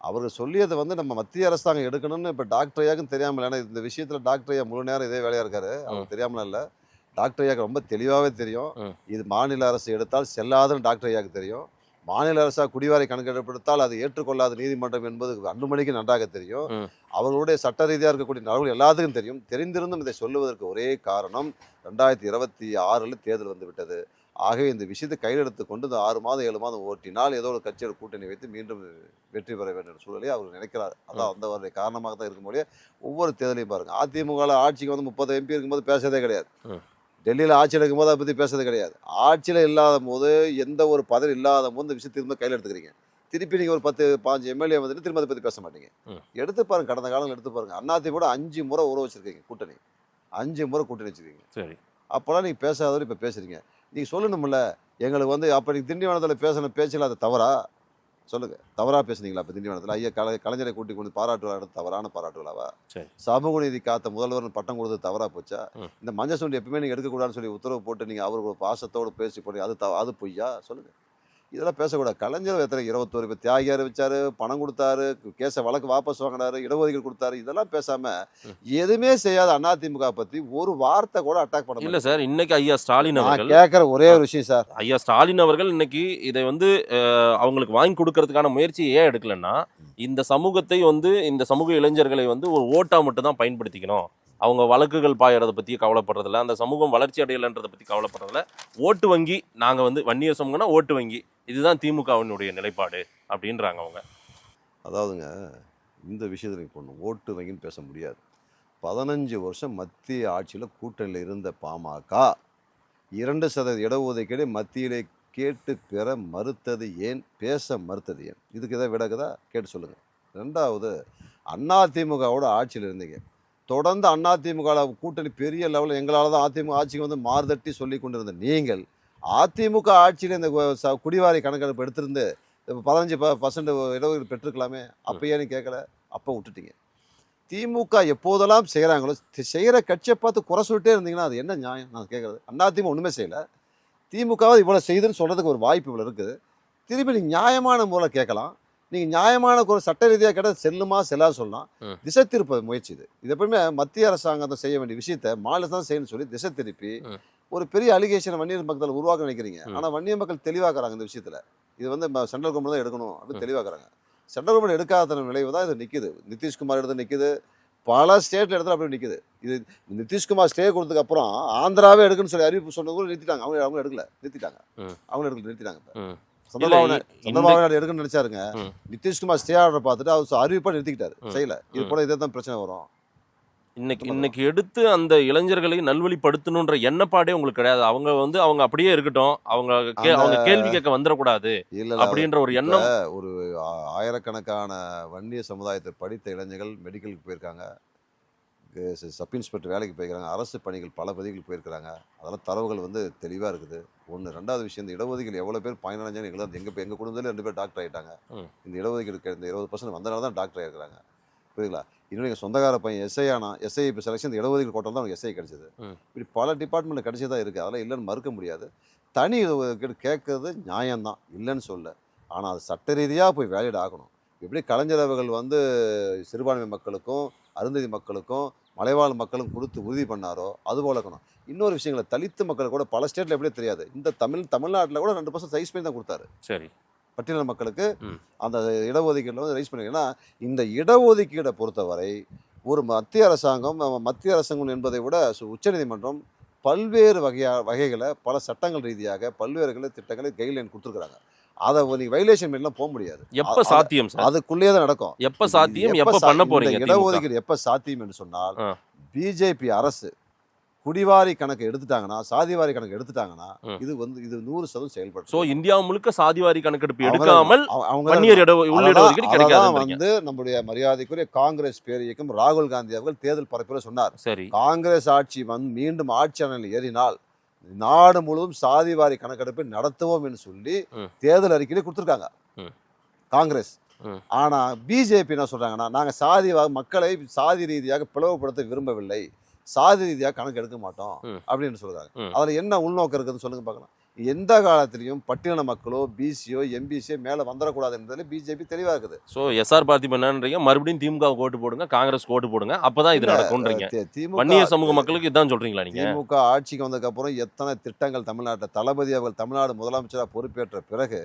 அவர்கள் சொல்லியதை வந்து நம்ம மத்திய அரசாங்கம் எடுக்கணும்னு இப்ப டாக்டர் ஐயாக்கும் தெரியாமல், ஏன்னா இந்த விஷயத்துல டாக்டர் ஐயா முழு நேரம் இதே வேலையா இருக்காரு, அவருக்கு தெரியாமல இல்ல. டாக்டர் ஐயாக்கு ரொம்ப தெளிவாகவே தெரியும் இது மாநில அரசு எடுத்தால் செல்லாதுன்னு டாக்டர் ஐயாக்கு தெரியும். மாநில அரசா குடிவாரி கணக்கெடுப்படுத்தால் அது ஏற்றுக்கொள்ளாத நீதிமன்றம் என்பது அன்புமணிக்கு நன்றாக தெரியும். அவர்களுடைய சட்ட ரீதியாக இருக்கக்கூடிய நடவடிக்கை எல்லாத்துக்கும் தெரியும். தெரிந்திருந்தும் இதை சொல்லுவதற்கு ஒரே காரணம் 2026 தேர்தல் வந்து விட்டது. ஆகவே இந்த விஷயத்தை கையில் எடுத்துக்கொண்டு இந்த 6 மாதம் 7 மாதம் ஓட்டினால் ஏதோ ஒரு கட்சியோட கூட்டணி வைத்து மீண்டும் வெற்றி பெற வேண்டும் சூழலை அவர் நினைக்கிறார். அதான் அந்த ஒரு காரணமாக தான் இருக்கும்போதே ஒவ்வொரு தேர்தலையும் பாருங்க. அதிமுக ஆட்சிக்கு வந்து 30 MP இருக்கும்போது பேசதே கிடையாது. டெல்லியில் ஆட்சி எடுக்கும் போது அதை பற்றி பேசுறது கிடையாது. ஆட்சியில் இல்லாத போது எந்த ஒரு பதவி இல்லாத போது இந்த விஷயம் திரும்ப கையில் எடுத்துக்கிறீங்க. திருப்பி நீங்கள் ஒரு 10-15 எம்எல்ஏ வந்துட்டு திரும்ப அதை பற்றி பேச மாட்டீங்க. எடுத்து பாருங்க, கடந்த காலங்கள் எடுத்து பாருங்க. அதிமுக 5 முறை உறவு வச்சிருக்கீங்க, கூட்டணி 5 முறை கூட்டணி வச்சிருக்கீங்க. சரி, அப்போலாம் நீங்கள் பேசாதவரை இப்போ பேசுறீங்க. நீங்கள் சொல்லணும்ல எங்களுக்கு வந்து அப்போ நீங்கள் திண்டிவனத்தில் பேசின பேச்சில் அது தவறா சொல்லுங்க. தவறாக பேசுனீங்களா? இப்போ திண்டிவனத்தில் ஐயா கலைஞரை கூட்டி கொண்டு பாராட்டு விழா தவறான பாராட்டு விழாவா? சமூக நீதி காத்த முதல்வர் பட்டம் கொடுத்தது தவறா போச்சா? இந்த மஞ்சள் சுண்டி எப்பவுமே நீங்கள் எடுக்கக்கூடாதுன்னு சொல்லி உத்தரவு போட்டு நீங்கள் அவருக்கு பாசத்தோடு பேசி போட்டு அது பொய்யா? சொல்லுங்க. இதெல்லாம் பேசக்கூடாது. கலைஞர் எத்தனை 21 இப்போ தியாகியார் வச்சாரு, பணம் கொடுத்தாரு, கேஸை வழக்கு வாபஸ் வாங்கினாரு, இடஒதுக்கீடு கொடுத்தாரு. இதெல்லாம் பேசாம எதுவுமே செய்யாத அதிமுக பத்தி ஒரு வார்த்தை கூட அட்டாக் பண்ண இல்ல சார். இன்னைக்கு ஐயா ஸ்டாலின் அவர்கள் கேட்கிற ஒரே ஒரு விஷயம் சார், ஐயா ஸ்டாலின் அவர்கள் இன்னைக்கு இதை வந்து அவங்களுக்கு வாங்கி கொடுக்கறதுக்கான முயற்சி ஏன் எடுக்கலன்னா, இந்த சமூகத்தை வந்து இந்த சமூக இளைஞர்களை வந்து ஒரு ஓட்டா மட்டும் தான் பயன்படுத்திக்கணும், அவங்க வழக்குகள் பாயறதை பற்றி கவலைப்படுறதில்ல, அந்த சமூகம் வளர்ச்சி அடையலைன்றதை பற்றி கவலைப்படுறதில்ல, ஓட்டு வங்கி நாங்கள் வந்து வன்னியர் சமூகம்னா ஓட்டு வங்கி, இதுதான் திமுகவினுடைய நிலைப்பாடு அப்படின்றாங்க அவங்க. அதாவதுங்க இந்த விஷயத்தில் நீங்கள் போடணும், ஓட்டு வங்கின்னு பேச முடியாது. 15 வருஷம் மத்திய ஆட்சியில் கூட்டணியில் இருந்த பாமக 2% இடஒதுக்கீடு மத்தியிலே கேட்டு பெற மறுத்தது ஏன்? பேச மறுத்தது ஏன்? இதுக்கு எதாவது விடக்குதா? கேட்டு சொல்லுங்கள். 2வது, அதிமுகவோட ஆட்சியில் இருந்தீங்க, தொடர்ந்து அதிமுக கூட்டணி பெரிய லெவலில் எங்களால் தான் அதிமுக ஆட்சிக்கு வந்து மாறுதட்டி சொல்லி கொண்டிருந்த நீங்கள் அதிமுக ஆட்சியில் இந்த குடிவாரி கணக்கெடுப்பு எடுத்திருந்து 15% இடஒதுக்கீடு பெற்றுக்கலாமே, அப்போ ஏன்னு கேட்கல? அப்போ விட்டுட்டீங்க. திமுக எப்போதெல்லாம் செய்கிறாங்களோ செய்கிற கட்சியை பார்த்து குறை சொல்லிட்டே இருந்தீங்கன்னா அது என்ன நியாயம்? நான் கேட்குறது. அதிமுக ஒன்றுமே செய்யலை, திமுகவை இவ்வளோ செய்துன்னு சொல்கிறதுக்கு ஒரு வாய்ப்பு இவ்வளோ இருக்குது. திருப்பி நீங்கள் நியாயமான முறையில் கேட்கலாம். நீங்கள் நியாயமான ஒரு சட்ட ரீதியாக கேட்டால் செல்லுமா செல்லாது சொல்லலாம். திசை திருப்ப முயற்சி இது எப்பவுமே மத்திய அரசாங்கத்தை செய்ய வேண்டிய விஷயத்த மாநில தான் செய்யணும்னு சொல்லி திசை திருப்பி ஒரு பெரிய அலிகேஷனை வன்னியர் மக்கள் உருவாக்க நினைக்கிறீங்க. ஆனால் வன்னியர் மக்கள் தெளிவாக்குறாங்க இந்த விஷயத்தில். இது வந்து சென்ட்ரல் கவர்மெண்ட் தான் எடுக்கணும் அப்படின்னு தெளிவாக்குறாங்க. சென்ட்ரல் கவர்மெண்ட் எடுக்காத விளைவு தான் இது நிற்குது. நிதிஷ்குமார் எடுத்து நிற்குது, பல ஸ்டேட்டில் இடத்துல அப்படி நிற்குது. இது நிதிஷ்குமார் ஸ்டே கொடுத்ததுக்கு அப்புறம் ஆந்திராவே எடுக்குன்னு சொல்லி அறிவிப்பு சொன்னது கூட நிறுத்திட்டாங்க. அவங்க எடுக்கல, நிறுத்திட்டாங்க. சந்திரபாபு எடுக்கணும்னு நினைச்சாருங்க. நிதிஷ்குமார் ஸ்டே ஆர்டர் பார்த்துட்டு அவர் அறிவிப்பா நிறுத்திக்கிட்டாரு, செய்யல. இது போல இதே தான் பிரச்சனை வரும். இன்னைக்கு எடுத்து அந்த இளைஞர்களை நல்வழிப்படுத்தணுன்ற எண்ணப்பாடே உங்களுக்கு கிடையாது. அவங்க வந்து அவங்க அப்படியே இருக்கட்டும், அவங்க கேள்வி கேட்க வந்துடக்கூடாது அப்படின்ற ஒரு எண்ணம். ஒரு ஆயிரக்கணக்கான வன்னிய சமுதாயத்தை படித்த இளைஞர்கள் மெடிக்கலுக்கு போயிருக்காங்க, சப் இன்ஸ்பெக்டர் வேலைக்கு போயிருக்காங்க, அரசு பணிகள் பல பதவிகளுக்கு போயிருக்கிறாங்க. அதெல்லாம் தரவுகள் வந்து தெளிவாக இருக்குது. 2வது விஷயம், இந்த இடஒதுக்கீடு எவ்வளோ பேர் பயனடைஞ்சாலும் எங்கள் குடும்பத்தில் 2 பேர் டாக்டர் ஆகிட்டாங்க. இந்த இடஒதுக்கீடு இந்த 20% வந்தனால தான் டாக்டர் ஆகிருக்கிறாங்க. புரியுங்களா? இன்னும் எங்கள் சொந்தக்கார பையன் எஸ்ஐ ஆனால் எஸ்ஐ இப்போ செலெக்ஷன் இடஒதுக்கீடு கோட்டம் தான் அவனுக்கு எஸ்ஐ கிடைச்சது. இப்படி பல டிபார்ட்மெண்ட்டில் கிடைச்சதா இருக்குது. அதெல்லாம் இல்லைன்னு மறுக்க முடியாது. தனி இடஒதுக்கீடு கேட்கறது நியாயம்தான், இல்லைன்னு சொல்ல. ஆனால் அது சட்ட ரீதியாக போய் வேலிட் ஆகணும். எப்படி கலைஞர் அவர்கள் வந்து சிறுபான்மை மக்களுக்கும் அருந்ததி மக்களுக்கும் மலைவாழ் மக்களும் கொடுத்து உறுதி பண்ணாரோ அதுபோல இருக்கணும். இன்னொரு விஷயங்களை தலித்து மக்களுக்கு கூட பல ஸ்டேட்டில் எப்படியே தெரியாது. இந்த தமிழ்நாட்டில் கூட 2% ரைஸ் பண்ணி தான் கொடுத்தாரு. சரி, பட்டியல மக்களுக்கு அந்த இடஒதுக்கீட்டில் வந்து ரைஸ் பண்ணிருக்கேன்னா, இந்த இடஒதுக்கீடை பொறுத்தவரை ஒரு மத்திய அரசாங்கம் என்பதை விட உச்சநீதிமன்றம் பல்வேறு வகைகளை பல சட்டங்கள் ரீதியாக பல்வேறு திட்டங்களை கைட்லைன் கொடுத்துருக்குறாங்க. அதை நீங்கள் வைலேஷன் பண்ணலாம் போக முடியாது. எப்ப சாத்தியம் சார்? அதுக்குள்ளேயே தான் நடக்கும். எப்ப சாத்தியம், எப்ப பண்ண போறீங்க? இடஒதுக்கீடு எப்ப சாத்தியம் என்று சொன்னால், பிஜேபி அரசு குடிவாரி கணக்கு எடுத்துட்டாங்கன்னா, சாதிவாரி கணக்கு எடுத்துட்டாங்கன்னா, இது 100% செயல்படும். சோ இந்தியா முழுக்க சாதிவாரி கணக்கெடுப்பு எடுக்காமல் வன்னியர் உள்ளிடஒதுக்கீடு கிடைக்காது வந்து நம்முடைய மரியாதைக்குரிய காங்கிரஸ் பேர் இயக்கம் ராகுல் காந்தி அவர்கள் தேர்தல் பரப்பில சொன்னார். சரி, காங்கிரஸ் ஆட்சி மீண்டும் ஆட்சி அணையில் ஏறினால் நாடு முழுவதும் சாதிவாரி கணக்கெடுப்பை நடத்துவோம் என்று சொல்லி தேர்தல் அறிக்கையில கொடுத்துருக்காங்க காங்கிரஸ். ஆனா பிஜேபி என்ன சொல்றாங்கன்னா, நாங்க மக்களை சாதி ரீதியாக பிளவுபடுத்த விரும்பவில்லை, சாதி ரீதியாக கணக்கு எடுக்க மாட்டோம் அப்படின்னு சொல்றாங்க. அதுல என்ன உள்நோக்கம் இருக்குதுன்னு சொல்லுங்க பார்க்கலாம். எந்த காலத்திலையும் பட்டியல மக்களோ பிசியோ எம்பிசியோ மேல வந்துடக்கூடாது என்பதில் பிஜேபி தெளிவா இருக்குது. சோ எஸ்ஆர் பார்த்திபன்றீங்க, மறுபடியும் திமுக ஓட்டு போடுங்க, காங்கிரஸ் ஓட்டு போடுங்க, அப்பதான் இது நடக்கும்ன்றீங்க. வன்னியர் சமூக மக்களுக்கு இதான் சொல்றீங்களா நீங்க? திமுக ஆட்சிக்கு வந்ததுக்கு அப்புறம் எத்தனை திட்டங்கள் தமிழ்நாட்டில் தளபதி அவர்கள் தமிழ்நாடு முதலமைச்சராக பொறுப்பேற்ற பிறகு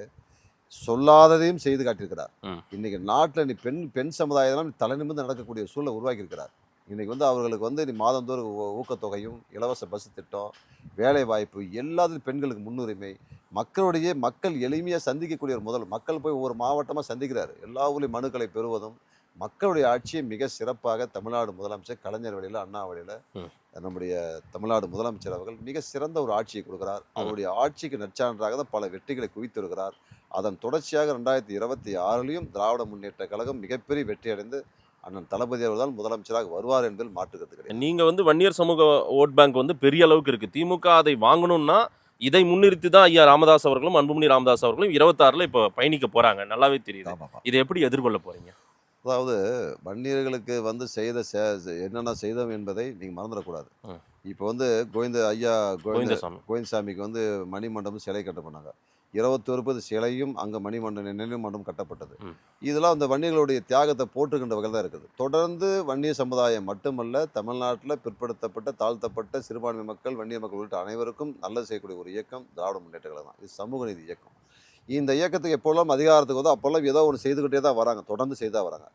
சொல்லாததையும் செய்து காட்டியிருக்கிறார். இன்னைக்கு நாட்டில் நீ பெண் சமுதாயம் தலை நிமிர்ந்து நடக்கக்கூடிய சூழலை உருவாக்கி இருக்கிறார். இன்றைக்கி வந்து அவர்களுக்கு வந்து மாதந்தோறும் ஊக்கத்தொகையும் இலவச பஸ் திட்டம், வேலை வாய்ப்பு, எல்லாத்துலையும் பெண்களுக்கு முன்னுரிமை, மக்கள் எளிமையாக சந்திக்கக்கூடிய ஒரு மக்கள் போய் ஒவ்வொரு மாவட்டமாக சந்திக்கிறார். எல்லா ஊர்லேயும் மனுக்களை பெறுவதும் மக்களுடைய ஆட்சியை மிக சிறப்பாக தமிழ்நாடு முதலமைச்சர் கலைஞர் வழியில் அண்ணா வழியில் நம்முடைய தமிழ்நாடு முதலமைச்சர் அவர்கள் மிக சிறந்த ஒரு ஆட்சியை கொடுக்கிறார். அவருடைய ஆட்சிக்கு நற்சான்றாக தான் பல வெற்றிகளை குவித்து வருகிறார். அதன் தொடர்ச்சியாக 2026 திராவிட முன்னேற்ற கழகம் மிகப்பெரிய வெற்றி அடைந்து அண்ணன் தளபதி அவர்கள் முதலமைச்சராக வருவார் என்பதில் மாற்றுக்கிறது கிடையாது. நீங்க வந்து வன்னியர் சமூக ஓட் பேங்க் வந்து பெரிய அளவுக்கு இருக்கு. திமுக அதை வாங்கணும்னா இதை முன்னிறுத்தி தான் ஐயா ராமதாஸ் அவர்களும் அன்புமணி ராமதாஸ் அவர்களும் 26 இப்போ பயணிக்க போறாங்க. நல்லாவே தெரியுது. இதை எப்படி எதிர்கொள்ள போறீங்க? அதாவது வன்னியர்களுக்கு வந்து என்னென்ன செய்தோம் என்பதை நீங்கள் மறந்துடக்கூடாது. இப்போ வந்து கோவிந்தசாமிக்கு வந்து மணிமண்டபம் சிலை கட்ட பண்ணாங்க. 21 சிலையும் அங்கே நினைவு மண்டபம் கட்டப்பட்டது. இதெல்லாம் அந்த வன்னியர்களுடைய தியாகத்தை போட்டுக்கின்ற வகையில் தான் இருக்குது. தொடர்ந்து வன்னிய சமுதாயம் மட்டுமல்ல, தமிழ்நாட்டில் பிற்படுத்தப்பட்ட தாழ்த்தப்பட்ட சிறுபான்மை மக்கள் வன்னிய மக்கள் உள்ளிட்ட அனைவருக்கும் நல்லது செய்யக்கூடிய ஒரு இயக்கம் திராவிட முன்னேற்ற கழகம் தான். இது சமூக நீதி இயக்கம். இந்த இயக்கத்துக்கு எப்போல்லாம் அதிகாரத்துக்கு வந்தோ அப்போல்லாம் ஏதோ ஒன்று செய்துக்கிட்டே தான் வராங்க, தொடர்ந்து செய்தா வராங்க.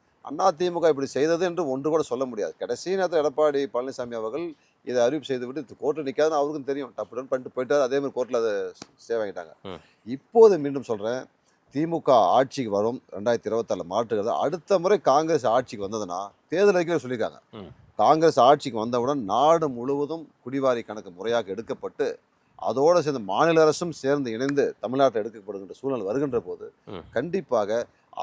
அதிமுக இப்படி செய்தது என்று ஒன்று கூட சொல்ல முடியாது. கடைசி நேரத்தில் எடப்பாடி பழனிசாமி அவர்கள் இதை அறிவிப்பு செய்துவிட்டு கோர்ட்டில் நிற்காதுன்னு அவருக்கும் தெரியும். டப்புடன் பண்ணிட்டு போயிட்டார். அதே மாதிரி கோர்ட்டில் அதை ஸ்டே வாங்கிட்டாங்க. இப்போது மீண்டும் சொல்கிறேன், திமுக ஆட்சிக்கு வரும் 2024 மாற்றுகிறது. அடுத்த முறை காங்கிரஸ் ஆட்சிக்கு வந்ததுன்னா தேர்தல் அறிக்கையில் சொல்லியிருக்காங்க, காங்கிரஸ் ஆட்சிக்கு வந்தவுடன் நாடு முழுவதும் குடிவாரி கணக்கு முறையாக எடுக்கப்பட்டு அதோடு சேர்ந்து மாநில அரசும் சேர்ந்து இணைந்து தமிழ்நாட்டில் எடுக்கப்படுகின்ற சூழ்நிலை வருகின்ற போது கண்டிப்பாக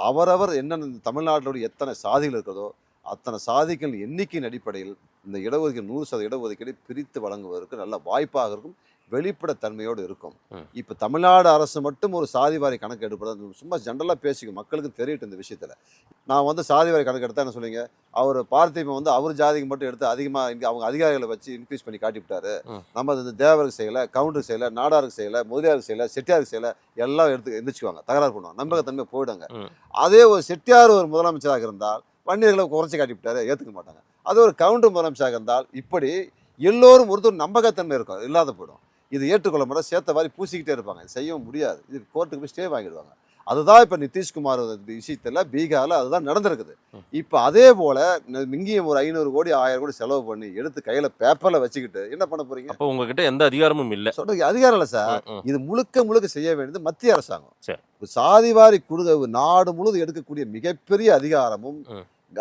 அவரவர் என்னென்ன தமிழ்நாட்டிலுடைய எத்தனை சாதிகள் இருக்கிறதோ அத்தனை சாதிகள் எண்ணிக்கையின் அடிப்படையில் இந்த இடஒதுக்கீடு 100% இடஒதுக்கீடு பிரித்து வழங்குவதற்கு நல்ல வாய்ப்பாக இருக்கும், வெளிப்படைத்தன்மையோடு இருக்கும். இப்போ தமிழ்நாடு அரசு மட்டும் ஒரு சாதிவாரி கணக்கு எடுப்பது சும்மா ஜென்ரலாக பேசிக்கும், மக்களுக்கு தெரியட்டும். இந்த விஷயத்தில் நான் வந்து சாதிவாரி கணக்கு எடுத்தா என்ன சொல்லுவீங்க, அவர் பார்த்திபன் வந்து அவர் ஜாதிக்கு மட்டும் எடுத்து அதிகமாக இங்கே அவங்க அதிகாரிகளை வச்சு இன்க்ரீஸ் பண்ணி காட்டிவிட்டாரு, நம்ம இந்த தேவருக்கு செய்யலை, கவுண்டருக்கு செய்யலை, நாடாருக்கு செய்யலை, முதலியாருக்கு செய்யலை, செட்டியாருக்கு செய்யலை, எல்லாம் எடுத்து எந்திரிச்சுக்குவாங்க, தகராறு பண்ணுவாங்க, நம்பகத்தன்மை போயிடுங்க. அதே ஒரு செட்டியார் ஒரு முதலமைச்சராக இருந்தால் வன்னியர்களை குறைச்சி காட்டிவிட்டாரு, ஏற்றுக்க மாட்டாங்க. அது ஒரு கவுண்டர் முதலமைச்சராக இருந்தால் இப்படி எல்லோரும் ஒருத்தர் நம்பகத்தன்மை இருக்கும், இல்லாத போயிடும். இது ஏற்றுக்கொள்ள மாட்டோம், சேர்த்த மாதிரி பூசிக்கிட்டே இருப்பாங்க, செய்யவும் முடியாது. இது கோர்ட்டுக்கு போய் ஸ்டே வாங்கிடுவாங்க. அதுதான் இப்போ நிதிஷ்குமார் விஷயத்தில் பீகாரில் அதுதான் நடந்திருக்குது. இப்போ அதே போல் இங்கேயும் ஒரு 500 கோடி 1000 கோடி செலவு பண்ணி எடுத்து கையில் பேப்பரில் வச்சுக்கிட்டு என்ன பண்ண போறீங்க? அப்போ உங்ககிட்ட எந்த அதிகாரமும் இல்லை. சொல்றது அதிகாரம் இல்லை சார், இது முழுக்க செய்ய வேண்டியது மத்திய அரசாங்கம். சாதிவாரி நாடு முழுவதும் எடுக்கக்கூடிய மிகப்பெரிய அதிகாரமும்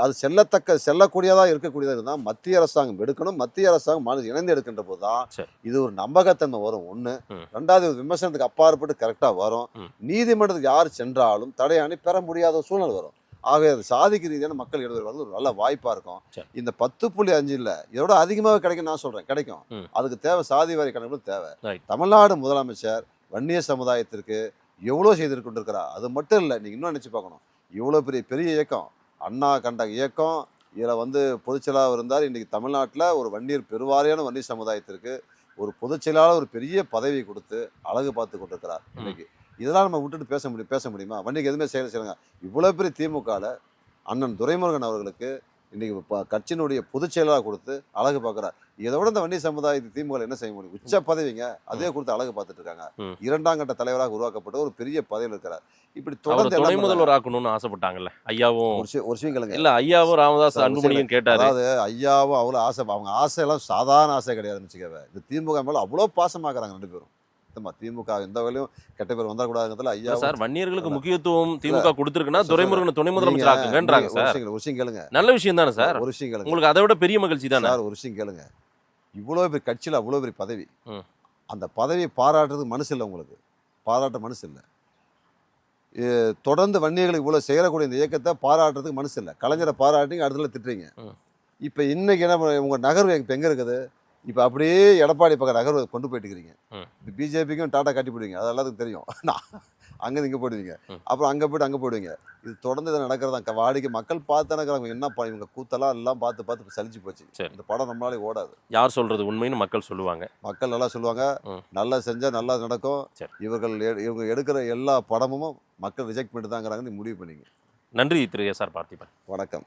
அது செல்லக்கூடியதாக இருக்கக்கூடியதாக இருந்தால் மத்திய அரசாங்கம் எடுக்கணும். மத்திய அரசாங்கம் மாநிலம் இணைந்து எடுக்கின்ற போது தான் இது ஒரு நம்பகத்தன்மை வரும். ஒன்று. ரெண்டாவது, விமர்சனத்துக்கு அப்பாற்பட்டு கரெக்டாக வரும். நீதிமன்றத்துக்கு யார் சென்றாலும் தடையாணி பெற முடியாத சூழ்நிலை வரும். ஆகவே அது சாதிக்கு ரீதியான மக்கள் எழுதுறது வந்து ஒரு நல்ல வாய்ப்பாக இருக்கும். இந்த 10.5 இல்லை, இதோட அதிகமாக கிடைக்கும் நான் சொல்கிறேன், கிடைக்கும். அதுக்கு தேவை சாதிவாரி கணக்கு தேவை. தமிழ்நாடு முதலமைச்சர் வன்னிய சமுதாயத்திற்கு எவ்வளோ செய்து கொண்டிருக்கிறார். அது மட்டும் இல்லை, நீங்கள் இன்னும் நினச்சி பார்க்கணும், இவ்வளோ பெரிய இயக்கம், அண்ணா கண்ட இயக்கம் இதில் வந்து பொதுச்செயலாளர் இருந்தார். இன்றைக்கி தமிழ்நாட்டில் ஒரு வன்னியர் பெருவாரியான வன்னியர் சமுதாயத்திற்கு ஒரு பொதுச்செயலாளர் ஒரு பெரிய பதவி கொடுத்து அழகு பார்த்து கொண்டிருக்கிறார் இன்னைக்கு. இதெல்லாம் நம்ம விட்டுட்டு பேச முடியுமா? வன்னிக்கு எதுவுமே செய்யலைங்க. இவ்வளோ பெரிய திமுகவில் அண்ணன் துரைமுருகன் அவர்களுக்கு இன்னைக்கு கட்சியினுடைய பொதுச் செயலாளர் கொடுத்து அழகு பார்க்குறார். இதை விட இந்த வன்னிய சமுதாயத்தை திமுக என்ன செய்ய முடியும்? உச்ச பதவிங்க, அதே கொடுத்து அழகு பார்த்துட்டு இருக்காங்க. 2ஆம் கட்ட தலைவராக உருவாக்கப்பட்ட ஒரு பெரிய பதவியில் இருக்கிறார். இப்படி தொடர்ந்து துணை முதல்வர் ஆக்கணும்னு ஆசைப்பட்டாங்கல்ல ஐயாவும். ஒரு விஷயம் கேளுங்க. இல்ல ஐயாவும் ராமதாஸ் அன்புமணியும் கேட்டாரு. அதாவது ஐயாவும் அவ்வளோ ஆசை, அவங்க ஆசையெல்லாம் சாதாரண ஆசை கிடையாதுன்னு வச்சுக்கவே. இந்த திமுக மேலே அவ்வளோ பாசமாக்குறாங்க 2 பேரும். திமுக எந்த வகையிலும் கெட்ட பேர் வந்துடக்கூடாதுங்கிறதுல ஐயா சார் வன்னியர்களுக்கு முக்கியத்துவம் திமுக கொடுத்துருக்குன்னா துரைமுருகனை துணை முதலமைச்சர் ஆக்குங்கன்றாங்க சார். ஒரு விஷயம் கேளுங்க. நல்ல விஷயம் தானே சார்? ஒரு விஷயம் கேளுங்க. உங்களுக்கு அதை விட பெரிய மகிழ்ச்சி தானே சார்? ஒரு விஷயம் கேளுங்க. இவ்வளோ பெரிய கட்சியில் அவ்வளோ பெரிய பதவி, அந்த பதவியை பாராட்டுறதுக்கு மனசு இல்லை உங்களுக்கு. பாராட்ட மனசு இல்லை. தொடர்ந்து வன்னியர்களுக்கு இவ்வளோ செய்யக்கூடிய இந்த இயக்கத்தை பாராட்டுறதுக்கு மனசு இல்லை. கலைஞரை பாராட்டிங்க, அடுத்த திட்டுறீங்க. இப்போ இன்னைக்கு என்ன உங்கள் நகர்வு இப்போ எங்கே இருக்குது? இப்போ அப்படியே எடப்பாடி பக்கம் நகர்வு கொண்டு போயிட்டு இருக்கிறீங்க. இப்போ பிஜேபிக்கும் டாட்டா கட்டி போடுவீங்க, அது எல்லாத்துக்கும் தெரியும். அங்கேருந்து இங்கே போயிடுவீங்க, அப்புறம் அங்கே போய்ட்டு அங்கே போயிடுவீங்க. இது தொடர்ந்து இதை நடக்கிறதா வாடிக்கை மக்கள் பார்த்து நடக்கிறாங்க. என்ன இவங்க கூத்தெல்லாம் எல்லாம் பார்த்து சலிச்சு போச்சு. இந்த படம் நம்மளாலே ஓடாது. யார் சொல்றது உண்மைன்னு மக்கள் சொல்லுவாங்க. மக்கள் நல்லா சொல்லுவாங்க. நல்லா செஞ்சால் நல்லா நடக்கும். இவங்க எடுக்கிற எல்லா படமும் மக்கள் ரிஜெக்ட் பண்ணிட்டு தாங்கிறாங்கன்னு முடிவு பண்ணிங்க. நன்றி திரு எஸ்.ஆர். பார்த்திபன். வணக்கம்.